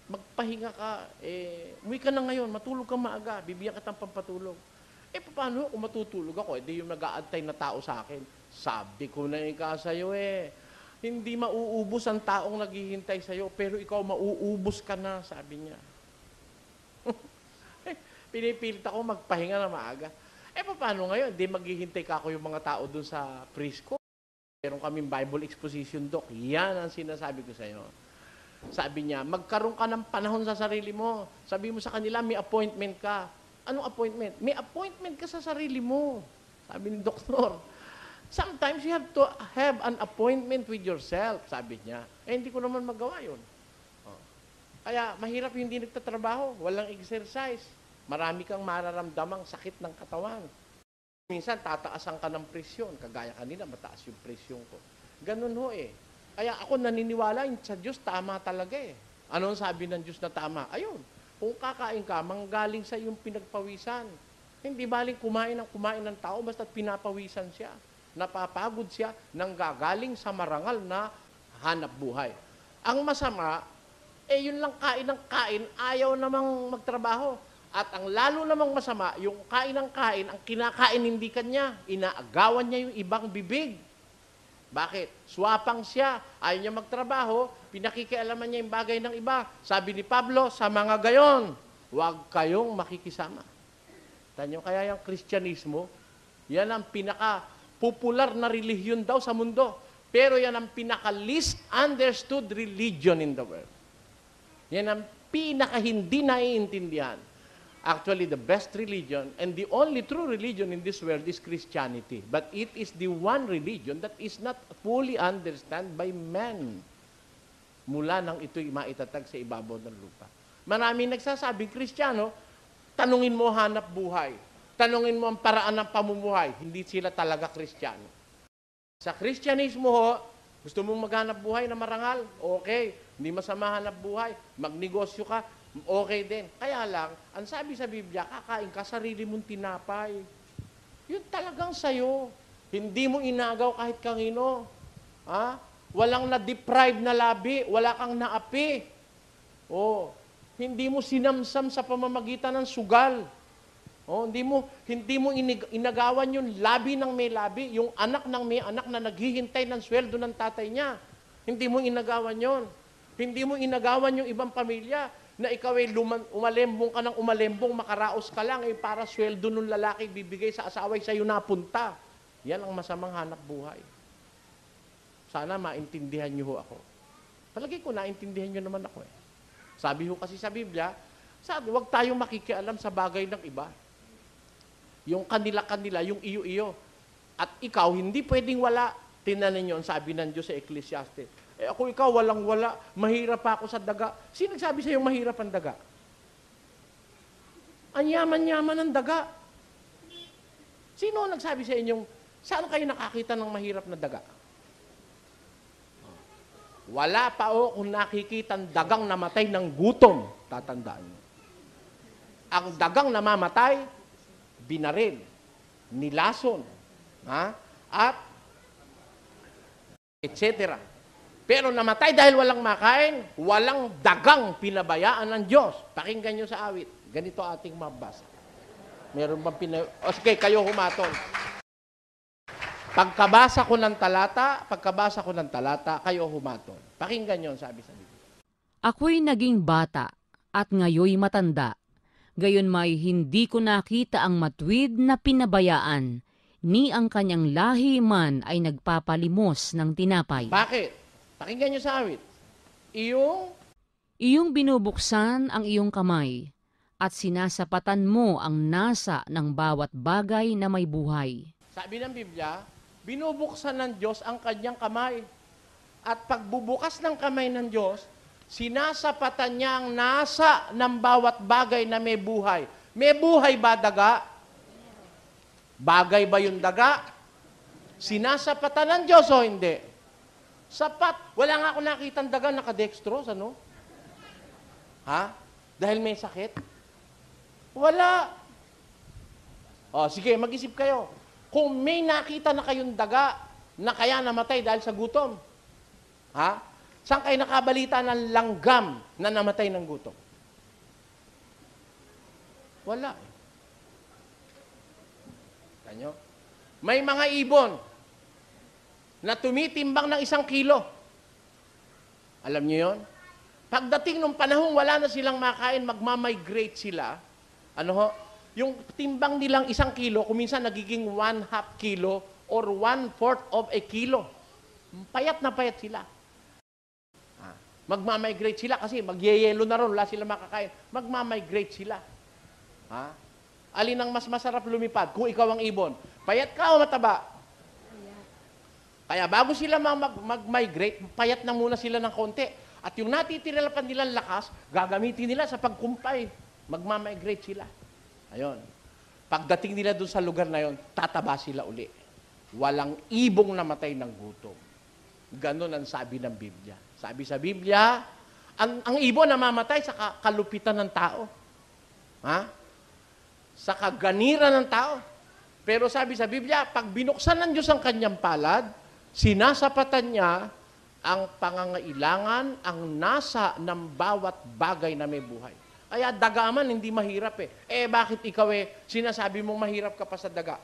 Magpahinga ka, umuwi ka na ngayon, matulog ka maaga, bibigyan ka ng pampatulog. Paano kung matutulog ako? Di yung nag-aantay na tao sa akin. Sabi ko na sa'yo hindi mauubos ang taong naghihintay sa'yo, pero ikaw mauubos ka na, sabi niya. Pinipilit ako magpahinga na maaga. Paano ngayon? Di maghihintay ka ako yung mga tao dun sa preschool. Meron kaming Bible exposition, Doc. Yan ang sinasabi ko sa'yo. Sabi niya, magkaroon ka ng panahon sa sarili mo. Sabi mo sa kanila, may appointment ka. Anong appointment? May appointment ka sa sarili mo. Sabi ni Doktor. Sometimes you have to have an appointment with yourself, sabi niya. Hindi ko naman magawa yun. Kaya mahirap yung hindi nagtatrabaho, walang exercise. Marami kang mararamdamang sakit ng katawan. Minsan, tataasan ka ng presyon. Kagaya kanina, mataas yung presyon ko. Ganun ho Kaya ako naniniwala sa Diyos, tama talaga Anong sabi ng Diyos na tama? Ayun, kung kakain ka, manggaling sa iyong pinagpawisan. Hindi baling kumain ng tao, basta't pinapawisan siya. Napapagod siya nang gagaling sa marangal na hanap buhay. Ang masama, yun lang kain ng kain, ayaw namang magtrabaho. At ang lalo namang masama, yung kain ng kain, ang kinakain hindi kanya, inaagawan niya yung ibang bibig. Bakit? Swapang siya, ayaw niya magtrabaho, pinakikialaman niya yung bagay ng iba. Sabi ni Pablo, sa mga gayon, huwag kayong makikisama. Tanyo, kaya yung Kristyanismo, yan ang pinaka-popular na relihiyon daw sa mundo. Pero yan ang pinaka-least understood religion in the world. Yan ang pinaka-hindi naiintindihan. Actually, the best religion and the only true religion in this world is Christianity. But it is the one religion that is not fully understood by men mula nang ito'y maitatag sa ibabaw ng lupa. Maraming nagsasabing Kristiyano, tanungin mo hanap buhay. Tanungin mo ang paraan ng pamumuhay. Hindi sila talaga Kristiyano. Sa Kristyanismo ho, gusto mong maghanap buhay na marangal? Okay. Hindi masama hanap buhay. Magnegosyo ka? Okay din. Kaya lang, ang sabi sa Biblia, kakain ka sarili mong tinapay. Yun talagang sayo. Hindi mo inagaw kahit kanino. Ha? Walang na-deprive na labi. Wala kang naapi. Oh, hindi mo sinamsam sa pamamagitan ng sugal. Oh, hindi mo inagawan yung labi ng may labi, yung anak ng may anak na naghihintay ng sweldo ng tatay niya. Hindi mo inagawan yon. Hindi mo inagawan yung ibang pamilya na ikaw ay umalembong ka ng umalembong, makaraos ka lang, para sweldo ng lalaki bibigay sa asawa ay sa'yo napunta. Yan ang masamang hanap buhay. Sana maintindihan niyo ho ako. Palagi ko naintindihan niyo naman ako eh. Sabi ho kasi sa Biblia, huwag tayong makikialam sa bagay ng iba. Yung kanila-kanila, yung iyo-iyo. At ikaw, hindi pwedeng wala. Tinanin yun, sabi ng Diyos sa Ecclesiastes. Ako ikaw, walang-wala. Mahirap pa ako sa daga. Sino nagsabi sa iyo mahirap ang daga? Ang yaman-yaman ng daga. Sino nagsabi sa inyong, saan kayo nakakita ng mahirap na daga? Wala pa o kung nakikita ang dagang namatay ng gutom. Tatandaan mo. Ang dagang namamatay, binaril, nilason, at etc. Pero namatay dahil walang makain, walang dagang pinabayaan ng Diyos. Pakinggan nyo sa awit. Ganito ating mabasa. Meron bang sige, kayo humatol. Pagkabasa ko ng talata, kayo humatol. Pakinggan nyo, sabi sa Biblia. Ako'y naging bata at ngayoy matanda. Gayon may hindi ko nakita ang matuwid na pinabayaan, ni ang kanyang lahi man ay nagpapalimos ng tinapay. Bakit? Pakinggan nyo sa awit. Iyong binubuksan ang iyong kamay, at sinasapatan mo ang nasa ng bawat bagay na may buhay. Sabi ng Biblia, binubuksan ng Diyos ang kanyang kamay. At pagbubukas ng kamay ng Diyos, sinasapatan niya ang nasa ng bawat bagay na may buhay. May buhay ba daga? Bagay ba yung daga? Sinasapatan ng Diyos o hindi? Sapat. Wala nga ako nakitang daga nakadextrose, ano? Ha? Dahil may sakit? Wala. O, sige, mag-isip kayo. Kung may nakita na kayong daga na kaya namatay dahil sa gutom, ha? Saan kayo nakabalita ng langgam na namatay ng gutom? Wala. Kanyo? May mga ibon na tumitimbang ng 1 kilo. Alam niyo yon? Pagdating ng panahon, wala na silang makain, magmamigrate sila. Ano ho? Yung timbang nilang 1 kilo, kuminsan nagiging 1/2 kilo or 1/4 of a kilo. Payat na payat sila. Magmamigrate sila kasi magyeyelo na ron, wala sila makakain. Magmamigrate sila. Ha? Alin ang mas masarap lumipad? Kung ikaw ang ibon, payat ka o mataba? Kaya bago sila mag-migrate, payat na muna sila ng konti. At yung natitira pa nilang lakas, gagamitin nila sa pagkumpay. Magmamigrate sila. Ayun. Pagdating nila doon sa lugar na yon, tataba sila uli. Walang ibong namatay ng gutom. Ganon ang sabi ng Biblia. Sabi sa Biblia, ang ibon namamatay sa kalupitan ng tao. Ha? Sa kaganiran ng tao. Pero sabi sa Biblia, pag binuksan ng Diyos ang kanyang palad, sinasapatan niya ang pangangailangan, ang nasa ng bawat bagay na may buhay. Kaya dagaman, hindi mahirap eh. Bakit ikaw sinasabi mong mahirap ka pa sa daga?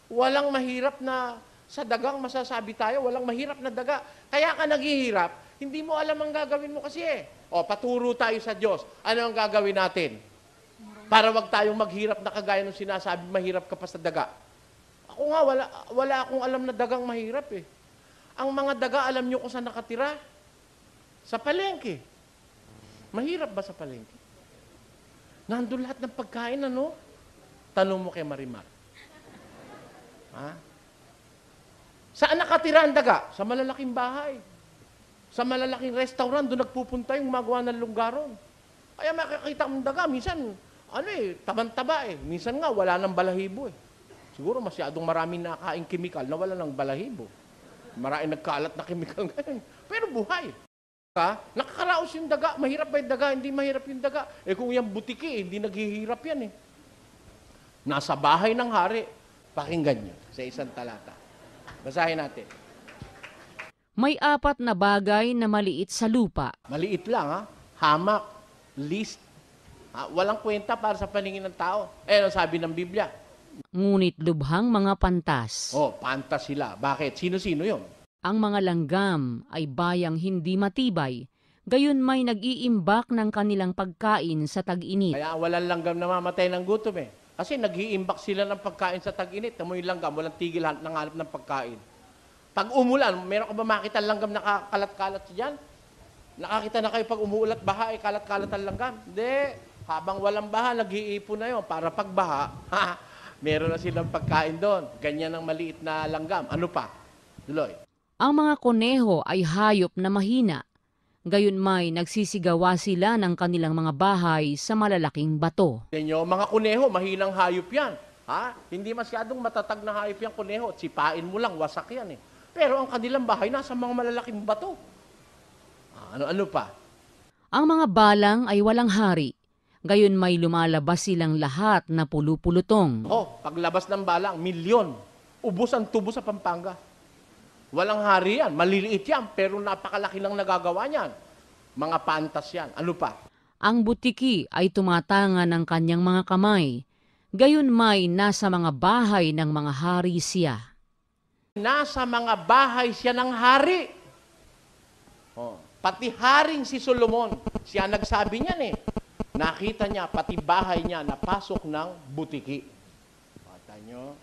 Walang mahirap na sa dagang masasabi tayo, walang mahirap na daga. Kaya ka naghihirap, hindi mo alam ang gagawin mo kasi paturo tayo sa Diyos. Ano ang gagawin natin? Para wag tayong maghirap na kagaya ng sinasabi, mahirap ka pa sa daga. Ako nga, wala akong alam na dagang mahirap eh. Ang mga daga, alam nyo kung saan nakatira? Sa palengke. Mahirap ba sa palengke? Nandun lahat ng pagkain, ano? Tanong mo kay Marimar. Ha? Saan nakatira ang daga? Sa malalaking bahay. Sa malalaking restaurant, doon nagpupunta yung magawa ng lunggaron. Kaya makikita mong daga, minsan, taban-taba eh. Minsan nga, wala ng balahibo eh. Siguro masyadong maraming nakaing kimikal na wala ng balahibo. Maraming nagkalat na kimikal ngayon. Pero buhay. Nakakaraos yung daga. Mahirap ba yung daga? Hindi mahirap yung daga. Eh kung yung butiki, hindi naghihirap yan eh. Nasa bahay ng hari. Pakinggan nyo sa isang talata. Basahin natin. May 4 na bagay na maliit sa lupa. Maliit lang ha. Hamak, list. Walang kwenta para sa paningin ng tao. Ano sabi ng Biblia? Ngunit lubhang mga pantas. Pantas sila. Bakit? Sino-sino yon? Ang mga langgam ay bayang hindi matibay, gayon may nag-iimbak ng kanilang pagkain sa tag-init. Kaya walang langgam na mamatay ng gutom eh. Kasi nag-iimbak sila ng pagkain sa tag-init. Tamo yung langgam, walang tigil ng hanap ng pagkain. Pag umulan, meron ka ba makita langgam na kalat-kalat dyan? Nakakita na kayo pag umuulat baha, kalat-kalat ang langgam? Hindi. Habang walang baha, nag-iipon na yun. Para pag baha, meron na silang pagkain doon. Ganyan ang maliit na langgam. Ano pa? Duloy. Ang mga kuneho ay hayop na mahina. Gayon may nagsisigawa sila ng kanilang mga bahay sa malalaking bato. Inyo, mga kuneho, mahinang hayop yan. Hindi masyadong matatag na hayop yan, kuneho. Sipain mo lang, wasak yan eh. Pero ang kanilang bahay nasa mga malalaking bato. Ano pa? Ang mga balang ay walang hari. Gayon may lumalabas silang lahat na pulupulutong. Paglabas ng balang, milyon. Ubos ang tubo sa Pampanga. Walang hari yan, maliliit yan, pero napakalaki lang nagagawa niyan. Mga pantas yan. Ano pa? Ang butiki ay tumatanga ng kanyang mga kamay. Gayon may nasa mga bahay ng mga hari siya. Nasa mga bahay siya ng hari. Pati haring si Solomon, siya nagsabi niyan eh. Nakita niya, pati bahay niya napasok ng butiki. Pata nyo?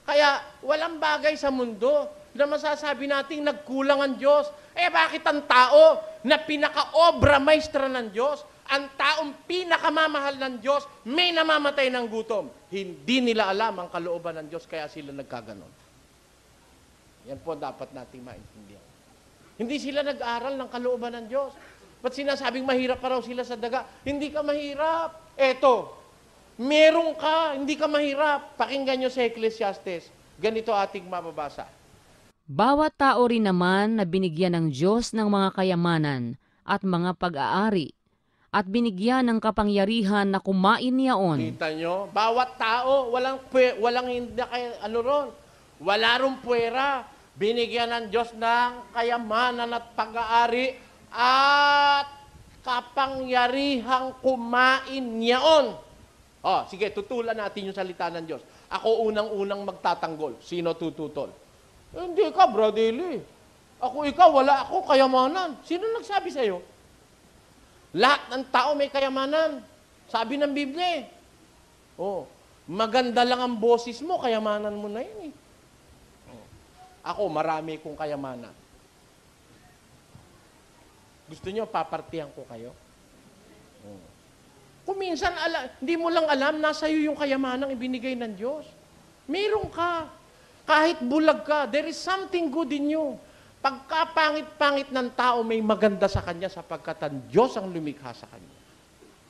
Kaya walang bagay sa mundo na masasabi nating nagkulang ang Diyos. Bakit ang tao na pinaka-obra maestra ng Diyos, ang taong pinakamamahal ng Diyos, may namamatay ng gutom? Hindi nila alam ang kalooban ng Diyos, kaya sila nagkaganon. Yan po dapat nating maintindihan. Hindi sila nag-aral ng kalooban ng Diyos. Ba't sinasabing mahirap pa raw sila sa daga? Hindi ka mahirap. Eto, meron ka, hindi ka mahirap. Pakinggan nyo sa Ecclesiastes. Ganito ating mababasa. Bawat tao rin naman na binigyan ng Diyos ng mga kayamanan at mga pag-aari at binigyan ng kapangyarihan na kumain niyaon. Kita nyo? Bawat tao, walang hindi wala rong puwera. Binigyan ng Diyos ng kayamanan at pag-aari at kapangyarihang kumain niyaon. Sige, tutulan natin yung salita ng Diyos. Ako unang-unang magtatanggol. Sino tututol? Hindi ka, Bradley. Ikaw, wala ako kayamanan. Sino nagsabi sa'yo? Lahat ng tao may kayamanan. Sabi ng Biblia. Maganda lang ang boses mo, kayamanan mo na yun eh. Ako, marami kong kayamanan. Gusto nyo, papartihan ko kayo? Kung minsan, hindi mo lang alam, nasa iyo yung kayamanang ibinigay ng Diyos. Meron ka. Kahit bulag ka, there is something good in you. Pagkapangit-pangit ng tao, may maganda sa kanya sapagkat ang Diyos ang lumikha sa kanya.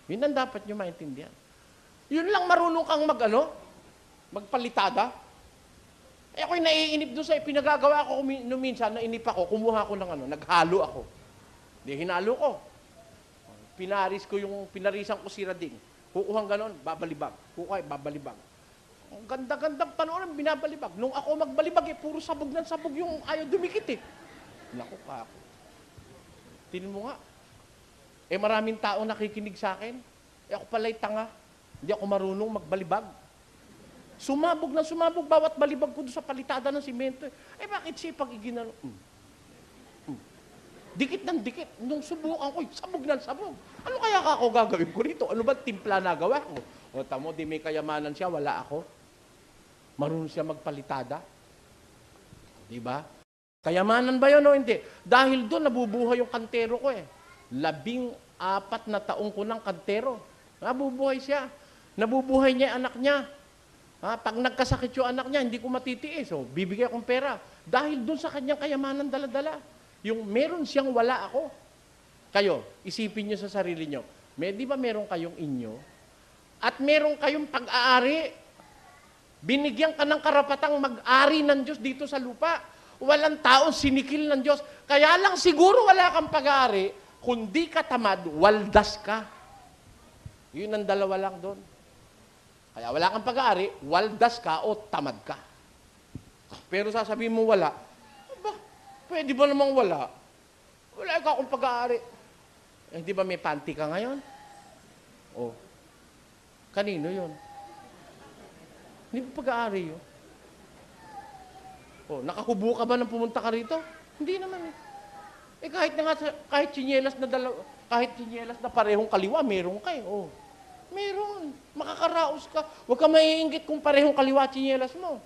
Yun ang dapat nyo maintindihan. Yun lang marunong kang magpalitada. Ako'y naiinip doon sa pinagagawa ko minsan, nainip ako, kumuha ko ng naghalo ako. Hinalo ko. Pinarisan ko si Rading. Kukuhang ganon, babalibag. Babalibag. Ang ganda-gandang panoorin, binabalibag. Nung ako magbalibag, puro sabog ng sabog yung ayaw dumikit eh. Naku ka ako. Tingnan mo nga. Maraming tao nakikinig sa akin. Ako pala'y tanga. Hindi ako marunong magbalibag. Sumabog na sumabog, bawat balibag ko doon sa palitada ng simento. Bakit siya pag iginano? Dikit ng dikit. Nung subukan ko, sabog ng sabog. Ano kaya ako gagawin ko rito? Ano ba timpla na gawa ko? Tamo, di may kayamanan siya, wala ako. Marunong siya magpalitada. Diba? Kayamanan ba yun o hindi? Dahil doon, nabubuhay yung kantero ko eh. 14 na taong ko ng kantero. Nabubuhay siya. Nabubuhay niya yung anak niya. Pag nagkasakit yung anak niya, hindi ko matitiis. So, bibigay akong pera. Dahil doon sa kanyang kayamanan dala-dala. Yung meron siyang wala ako. Kayo, isipin niyo sa sarili niyo. Di ba meron kayong inyo? At meron kayong pag-aari. Binigyan ka ng karapatang mag-ari ng Diyos dito sa lupa. Walang taong sinikil ng Diyos. Kaya lang siguro wala kang pag-aari, kundi ka tamad, waldas ka. Yun ang dalawa lang doon. Kaya wala kang pag-aari, waldas ka o tamad ka. Pero sasabihin mo wala, aba, pwede ba namang wala? Wala ka akong pag-aari. Di ba may panty ka ngayon? Kanino yun? Hindi ba pag-aari yun? Nakakubo ka ba nang pumunta ka rito? Hindi naman kahit tsinelas na parehong kaliwa, meron ka meron. Makakaraos ka. Huwag ka maiinggit kung parehong kaliwa tsinelas mo.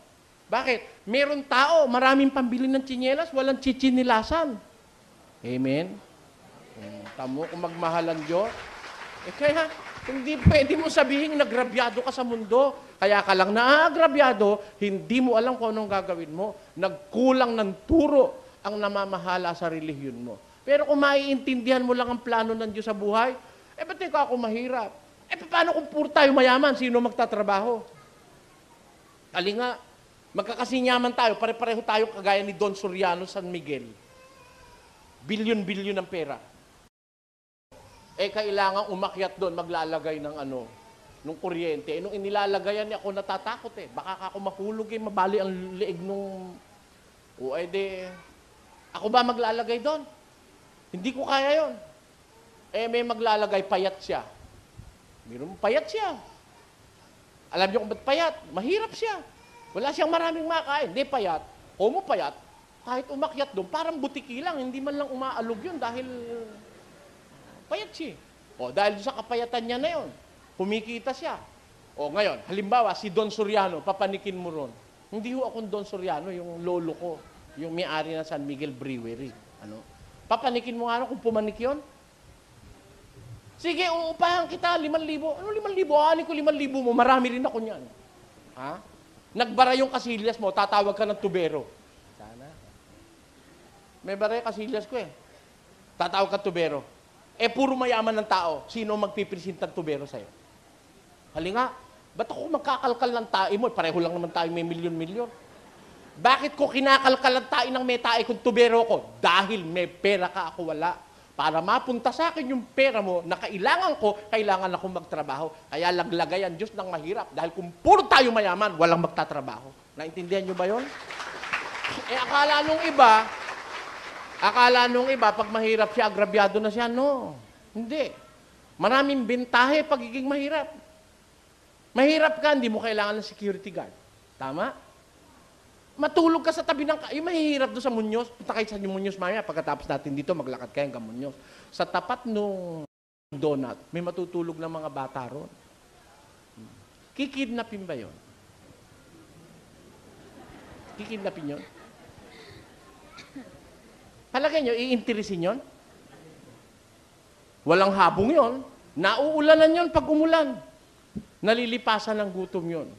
Bakit? Meron tao, maraming pambili ng tsinelas, walang chichinilasan. Amen? Tamo kung magmahalan Diyos. Kaya, hindi pwede mo sabihin nagrabyado ka sa mundo. Kaya ka lang naagrabyado, hindi mo alam kung anong gagawin mo. Nagkulang ng turo ang namamahala sa relihiyon mo. Pero kung maiintindihan mo lang ang plano ng Diyos sa buhay, ba't ikaw ako mahirap? Paano kung puro tayo mayaman? Sino magtatrabaho? Ali nga, magkakasinyaman tayo, pare-pareho tayo kagaya ni Don Soriano San Miguel. Bilyon-bilyon ng pera. Kailangan umakyat doon, maglalagay ng nung kuryente. Nung inilalagayan niya, ako natatakot Baka ako mahulog mabali ang leeg nung... ako ba maglalagay doon? Hindi ko kaya yon. May maglalagay, payat siya. Meron payat siya. Alam niyo kung ba't payat? Mahirap siya. Wala siyang maraming makain. Hindi payat. Homo payat. Kahit umakyat doon, parang butiki lang. Hindi man lang umaalog yun dahil payat siya. Dahil sa kapayatan niya na yun, kumikita siya. Ngayon, halimbawa, si Don Soriano, papanikin mo ron. Hindi ho akong Don Soriano, yung lolo ko, yung may-ari ng San Miguel Brewery. Papanikin mo nga kung pumanik yun? Sige, uupahan kita, 5,000. Ano 5,000? Aanin ko 5,000 mo, marami rin ako niyan. Nagbara yung kasilyas mo, tatawag ka ng tubero. Sana. May bara yung kasilyas ko Tatawag ka tubero. Puro mayaman ng tao. Sino magpipresent ng tubero sa'yo? Halinga, ba't ako magkakalkal ng tae mo? Pareho lang naman tayo may milyon-milyon. Bakit ko kinakalkal ang tae ng may tae kung tubero ko? Dahil may pera ka, ako wala. Para mapunta sa akin yung pera mo na kailangan akong magtrabaho. Kaya laglagay ang Diyos ng mahirap. Dahil kung puro tayo mayaman, walang magtatrabaho. Naintindihan nyo ba yun? Akala nung iba, pag mahirap siya, agrabyado na siya. No, hindi. Maraming bentahe pagiging mahirap. Mahirap ka, hindi mo kailangan ng security guard. Tama? Matulog ka sa tabi ng... Yung mahihirap doon sa Muñoz, punta kayo sa Muñoz mamaya, pagkatapos natin dito, maglakad kayo hanggang Muñoz. Sa tapat nung donut, may matutulog ng mga bata ron. Kikidnapin ba yun? Kikidnapin yun? Palagay nyo, iinteresin yun? Walang habong yun. Nauulanan yun pag umulan. Nalilipasan ng gutom yun.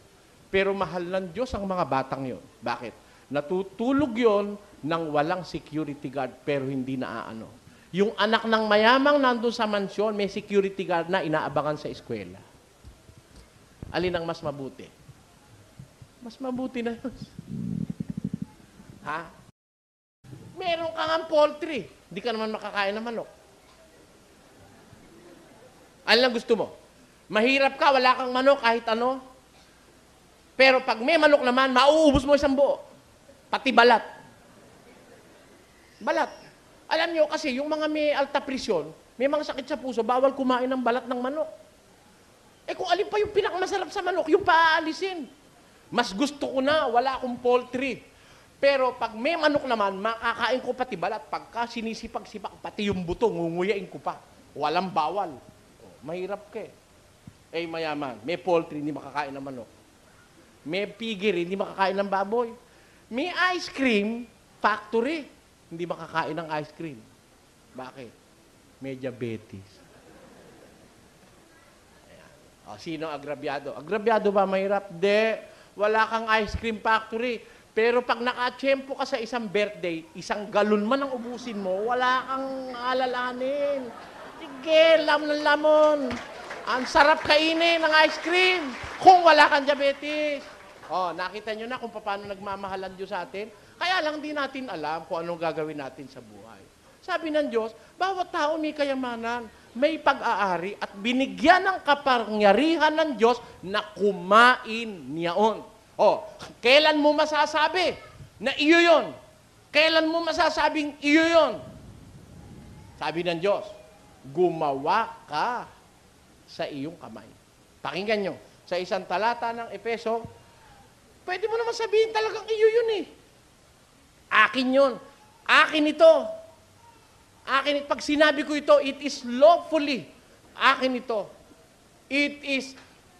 Pero mahal ng Diyos ang mga batang yon. Bakit? Natutulog yon ng walang security guard pero hindi naaano. Yung anak ng mayamang nandun sa mansyon, may security guard na inaabangan sa eskwela. Alin ang mas mabuti? Mas mabuti na yun. Meron ka ng poultry. Hindi ka naman makakain ng manok. Alin ang gusto mo? Mahirap ka, wala kang manok kahit ano. Pero pag may manok naman, mauubos mo isang buo. Pati balat. Balat. Alam nyo kasi, yung mga may alta presyon, may mga sakit sa puso, bawal kumain ng balat ng manok. Kung alin pa yung pinakamasarap sa manok, yung paaalisin. Mas gusto ko na, wala akong poultry. Pero pag may manok naman, makakain ko pati balat. Pagka sinisipag-sipak, pati yung buto, ngunguyain ko pa. Walang bawal. Mahirap ka mayaman. May poultry, hindi makakain ng manok. May piggery, hindi makakain ng baboy. May ice cream factory, hindi makakain ng ice cream. Bakit? May diabetes. Ayan. O, sino agrabyado? Agrabyado ba mahirap? De, wala kang ice cream factory. Pero pag nakatsyempo ka sa isang birthday, isang galon man ang ubusin mo, wala kang alalanin. Sige, lamon ng lamon. Ang sarap kainin ng ice cream kung wala kang diabetes. O, nakita nyo na kung paano nagmamahalan Diyos sa atin. Kaya lang di natin alam kung anong gagawin natin sa buhay. Sabi ng Diyos, bawat tao may kayamanan, may pag-aari at binigyan ng kapangyarihan ng Diyos na kumain niyaon. O, kailan mo masasabi na iyo yon? Kailan mo masasabing iyo yon? Sabi ng Diyos, gumawa ka sa iyong kamay. Pakinggan nyo, sa isang talata ng Efeso, pwede mo naman sabihin talagang iyo yun eh. Akin yun. Akin ito. Akin, pag sinabi ko ito, it is lawfully. Akin ito. It is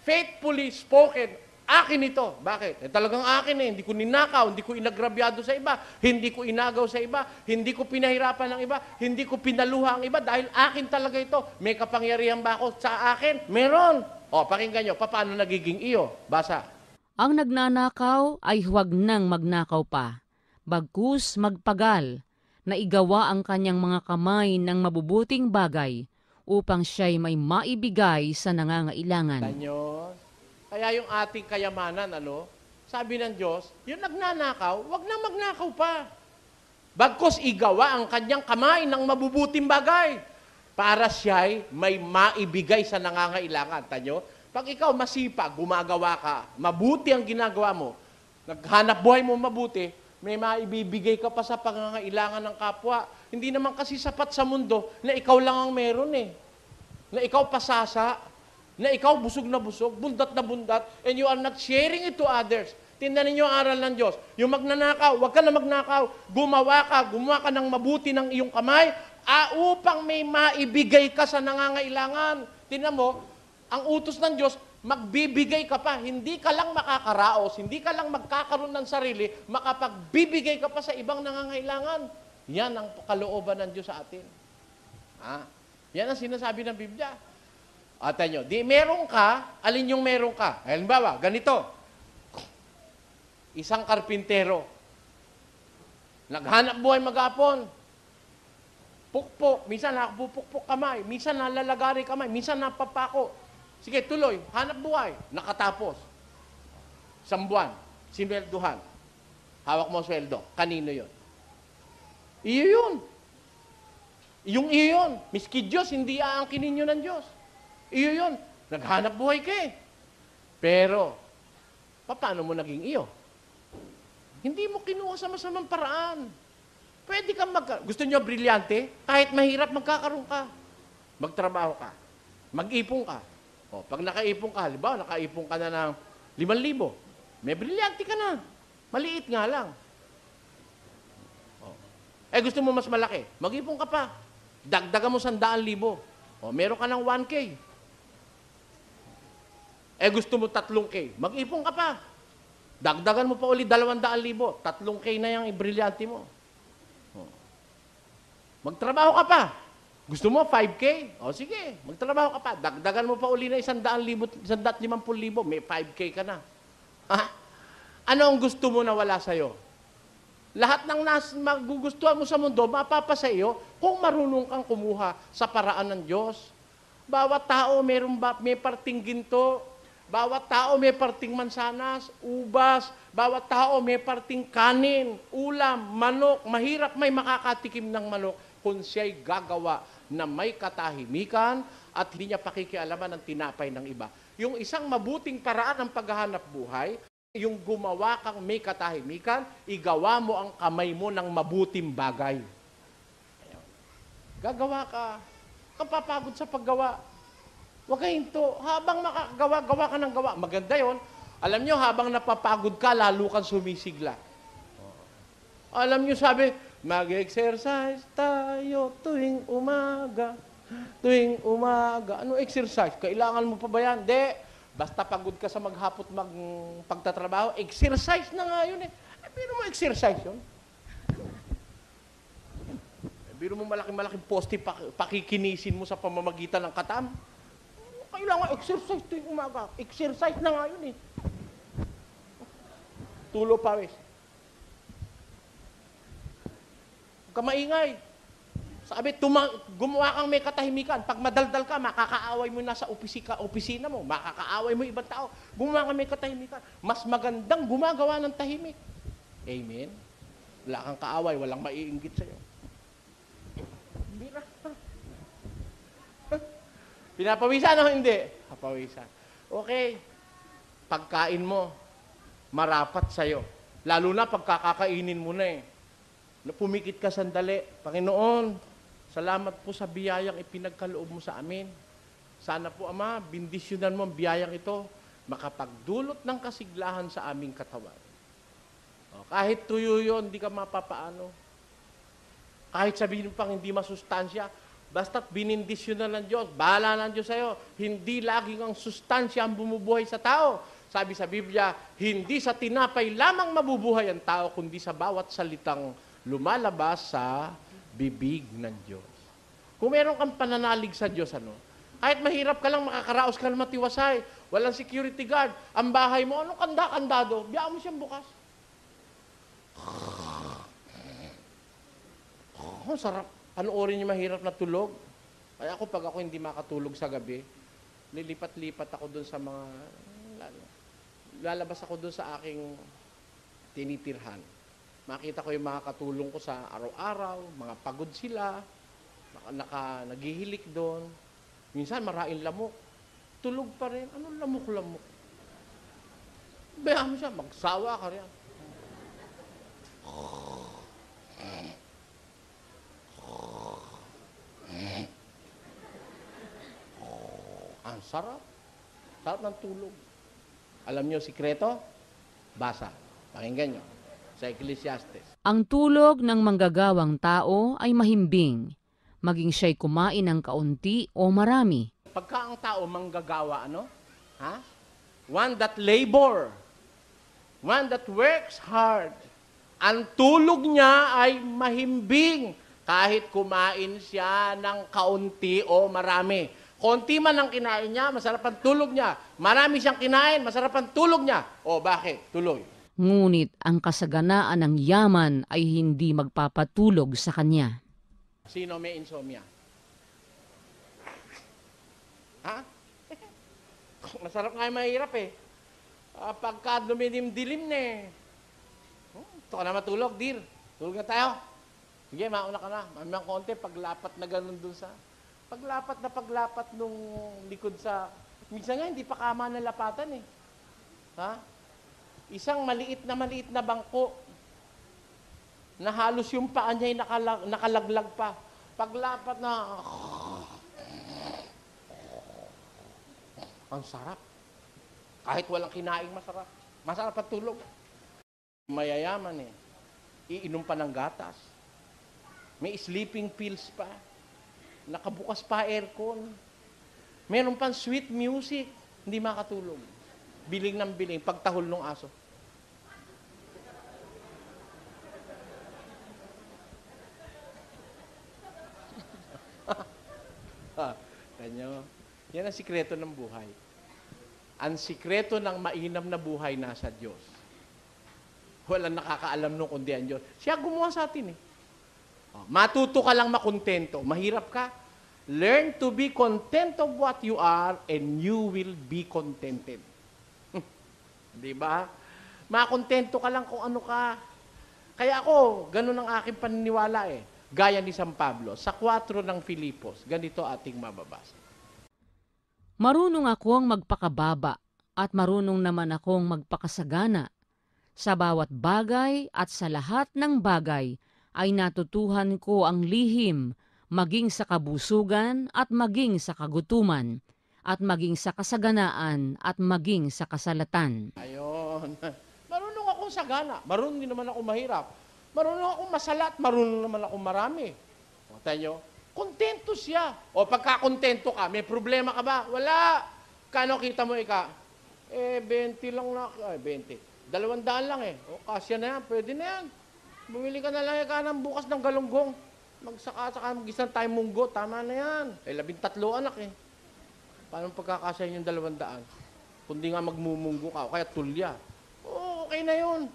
faithfully spoken. Akin ito. Bakit? Talagang akin eh. Hindi ko ninakaw, hindi ko inagrabyado sa iba, hindi ko inagaw sa iba, hindi ko pinahirapan ng iba, hindi ko pinaluha ang iba dahil akin talaga ito. May kapangyarihan ba ako sa akin? Meron. O, pakinggan nyo, paano nagiging iyo? Basa. Ang nagnanakaw ay huwag nang magnakaw pa, bagkus magpagal, na igawa ang kanyang mga kamay ng mabubuting bagay upang siya'y may maibigay sa nangangailangan. Tanyo, kaya yung ating kayamanan, sabi ng Diyos, yung nagnanakaw, wag na magnakaw pa. Bagkus igawa ang kanyang kamay ng mabubuting bagay para siya'y may maibigay sa nangangailangan. Tanyo, pag ikaw masipag, gumagawa ka, mabuti ang ginagawa mo, naghanap buhay mo mabuti, may maibibigay ka pa sa pangangailangan ng kapwa. Hindi naman kasi sapat sa mundo na ikaw lang ang meron eh. Na ikaw pasasa, na ikaw busog na busog, bundat na bundat, and you are not sharing it to others. Tingnan ninyo ang aral ng Diyos. Yung magnanakaw, huwag ka na magnakaw. Gumawa ka ng mabuti ng iyong kamay, upang may maibigay ka sa nangangailangan. Tingnan mo, ang utos ng Diyos, magbibigay ka pa. Hindi ka lang makakaraos, hindi ka lang magkakaroon ng sarili, makapagbibigay ka pa sa ibang nangangailangan. Yan ang kalooban ng Diyos sa atin. Yan ang sinasabi ng Biblia. Atan nyo, di meron ka, alin yung meron ka? Halimbawa, ganito. Isang karpintero, naghanap buhay maghapon, pukpok, minsan nakapupukpok kamay, minsan nalalagari kamay, minsan napapako. Sige, tuloy. Hanap buhay. Nakatapos. 1 buwan. Sinwelduhan. Hawak mo sweldo. Kanino yon? Iyo yun. Yung iyo yun. Miski Diyos, hindi aangkinin nyo ng Diyos. Iyo yun. Naghanap buhay ka eh. Pero, paano mo naging iyo? Hindi mo kinuha sa masamang paraan. Pwede kang gusto nyo brilyante? Kahit mahirap, magkakaroon ka. Magtrabaho ka. Mag-ipon ka. O, pag nakaipon ka, halimbawa, nakaipon ka na ng 5,000, may brilyante ka na. Maliit nga lang. O. Gusto mo mas malaki, mag-ipon ka pa. Dagdagan mo 100,000. O, meron ka ng 1K. Gusto mo 3K, mag-ipon ka pa. Dagdagan mo pa ulit 200,000. 3K na yung brilyante mo. O. Magtrabaho ka pa. Gusto mo 5K? O sige, magtrabaho ka pa. Dagdagan mo pa uli na 150,000, may 5K ka na. Ano ang gusto mo na wala sa'yo? Lahat ng magugustuhan mo sa mundo, mapapa sa iyo kung marunong kang kumuha sa paraan ng Diyos. Bawat tao may parting ginto, bawat tao may parting mansanas, ubas, bawat tao may parting kanin, ulam, manok. Mahirap may makakatikim ng manok kung siya'y gagawa na may katahimikan at hindi niya pakikialaman ng tinapay ng iba. Yung isang mabuting paraan ng paghahanap buhay, yung gumawa kang may katahimikan, igawa mo ang kamay mo ng mabuting bagay. Gagawa ka. Kang papagod sa paggawa. Huwag ka hinto. Habang makagawa, gawa ka ng gawa. Maganda yon. Alam nyo, habang napapagod ka, lalo kang sumisigla. Alam nyo, sabi, mag-exercise tayo tuwing umaga. Tuwing umaga. Ano exercise? Kailangan mo pa ba yan? Hindi. Basta pagod ka sa maghapot pagtatrabaho, exercise na nga yun eh. Biro mo exercise yun. Biro mo malaking-malaking poste pakikinisin mo sa pamamagitan ng katam. Kailangan exercise tuwing umaga. Exercise na nga yun eh. Tulo pawis. Huwag ka maingay. Sabi, gumawa kang may katahimikan. Pag madaldal ka, makakaaway mo na sa opisina mo. Makakaaway mo ibang tao. Gumawa kang may katahimikan. Mas magandang gumagawa ng tahimik. Amen? Wala kang kaaway, walang maiinggit sa'yo. Bira. Pinapawisan o hindi? Papawisan. Okay. Pagkain mo, marapat sa'yo. Lalo na pagkakakainin mo na eh. Pumikit ka sandali. Panginoon, salamat po sa biyayang ipinagkaloob mo sa amin. Sana po, Ama, bindisyonan mo ang biyayang ito, makapagdulot ng kasiglahan sa aming katawan. O, kahit tuyo yun, hindi ka mapapaano. Kahit sabihin mo pang hindi masustansya, basta't binindisyonan ng Diyos, bahala ng Diyos sa'yo. Hindi laging ang sustansya ang bumubuhay sa tao. Sabi sa Biblia, hindi sa tinapay lamang mabubuhay ang tao, kundi sa bawat salitang lumalabas sa bibig ng Diyos. Kung meron kang pananalig sa Diyos, kahit mahirap ka lang, makakaraos ka lang matiwasay, walang security guard, ang bahay mo, anong kanda-kandado, biyaan mo siyang bukas. Oh, sarap. Panoorin niyo mahirap na tulog. Kaya ako, pag ako hindi makatulog sa gabi, lilipat-lipat ako doon sa mga, lalabas ako doon sa aking tinitirhan. Makita ko yung mga katulong ko sa araw-araw, mga pagod sila, naghihilik doon. Minsan maraing lamok. Tulog pa rin. Anong lamok-lamok? Bayaan mo siya, magsawa ka rin. Ang sarap. Sarap ng tulog. Alam niyo sikreto? Basa. Pakinggan niyo. Sa Ecclesiastes. Ang tulog ng manggagawang tao ay mahimbing, maging siya'y kumain ng kaunti o marami. Pagka ang tao manggagawa, Ha? One that labor. One that works hard. Ang tulog niya ay mahimbing kahit kumain siya ng kaunti o marami. Konti man ang kinain niya, masarap ang tulog niya. Marami siyang kinain, masarap ang tulog niya. O bakit? Tuloy. Ngunit ang kasaganaan ng yaman ay hindi magpapatulog sa kanya. Sino may insomnia? Ha? Masarap nga yung mahirap eh. Pagka dumidim-dilim na eh. Ito ka na matulog, dear. Tulog na tayo. Sige, mauna ka na. Mamang konti, paglapat na ganun dun sa... Paglapat nung likod sa... Minsan nga, hindi pa kama na lapatan eh. Ha? Isang maliit na bangko na halos yung paa niya ay nakalaglag pa. Paglapat na... Ang sarap. Kahit walang kinaing masarap. Masarap at tulog. Mayayaman eh. Iinom pa ng gatas. May sleeping pills pa. Nakabukas pa aircon. Meron pang sweet music. Hindi makatulog. Biling ng biling. Pagtahol ng aso. Kanyo. Yan ang sikreto ng buhay. Ang sikreto ng mainam na buhay nasa Diyos. Walang nakakaalam nung kundi ang Diyos. Siya gumawa sa atin eh. Matuto ka lang makontento. Mahirap ka? Learn to be content of what you are and you will be contented. Di ba? Makontento ka lang kung ano ka. Kaya ako, ganun ang aking paniniwala eh. Gaya ni San Pablo, sa 4 ng Filipos, ganito ating mababasa. Marunong akong magpakababa at marunong naman akong magpakasagana. Sa bawat bagay at sa lahat ng bagay ay natutuhan ko ang lihim, maging sa kabusugan at maging sa kagutuman, at maging sa kasaganaan at maging sa kasalatan. Ayun. Marunong akong sagana. Marunong din naman ako mahirap. Marunong akong masalat. Marunong naman ako marami. O, tayo, kontento siya. O, pagka-kontento ka, may problema ka ba? Wala. Kano kita mo, 20 lang na. 20. 200 lang eh. O, kasya na yan. Pwede na yan. Bumili ka na lang ng bukas ng galunggong. Magsaka-saka, mag-isang tayo munggo. Tama na yan. 13 anak eh. Paano pagkakasya yung 200? Kundi nga magmumunggo ka, o kaya tulya. Oo, okay na yun.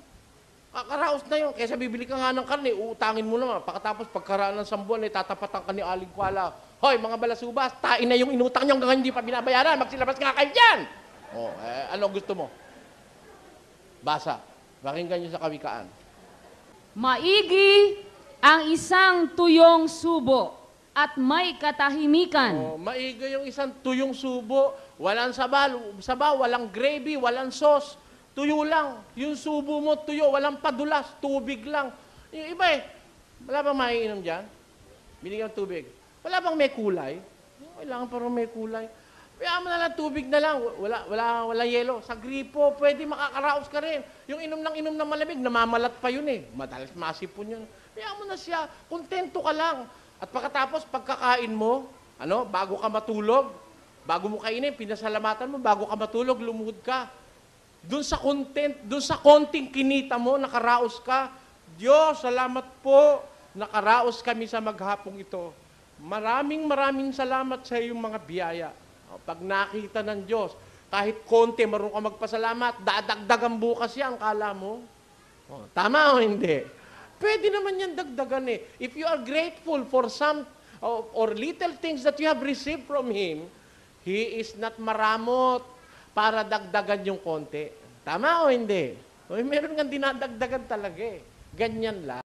Kakaraos na yun. Kaysa bibili ka nga ng karne, uutangin mo naman. Pagkatapos, pagkaraan ng 1 buwan, tatapatan ka ni Aling Kuala. Hoy, mga balasubas, tain na yung inutang nyo hanggang hindi pa binabayaran. Magsilabas nga kayo dyan! O, ano gusto mo? Basa. Pakinggan nyo sa Kawikaan. Maigi ang isang tuyong subo at may katahimikan. Oh, maiga yung isang tuyong subo, walang sabaw, walang gravy, walang sauce. Tuyo lang. Yung subo mo, tuyo, walang padulas, tubig lang. Yung iba wala bang maiinom dyan? Binigyan ng tubig. Wala bang may kulay? Kailangan parang may kulay. Kaya mo na lang tubig na lang, wala yelo. Sa gripo, pwede makakaraos ka rin. Yung inom ng malamig, namamalat pa yun Madalas masipon yun. Kaya mo na siya, kontento ka lang. At pagkatapos, pagkakain mo, bago ka matulog, bago mo kainin, pinasalamatan mo, bago ka matulog, lumuhod ka. Doon sa konting kinita mo, nakaraos ka. Diyos, salamat po, nakaraos kami sa maghapong ito. Maraming salamat sa iyong mga biyaya. Pag nakita ng Diyos, kahit konti, marunong ka magpasalamat, dadagdagan bukas yan, kala mo. Tama o hindi? Pwede naman yan dagdagan If you are grateful for some or little things that you have received from Him, He is not maramot para dagdagan yung konti. Tama o hindi? Meron nga dinadagdagan talaga Ganyan lang.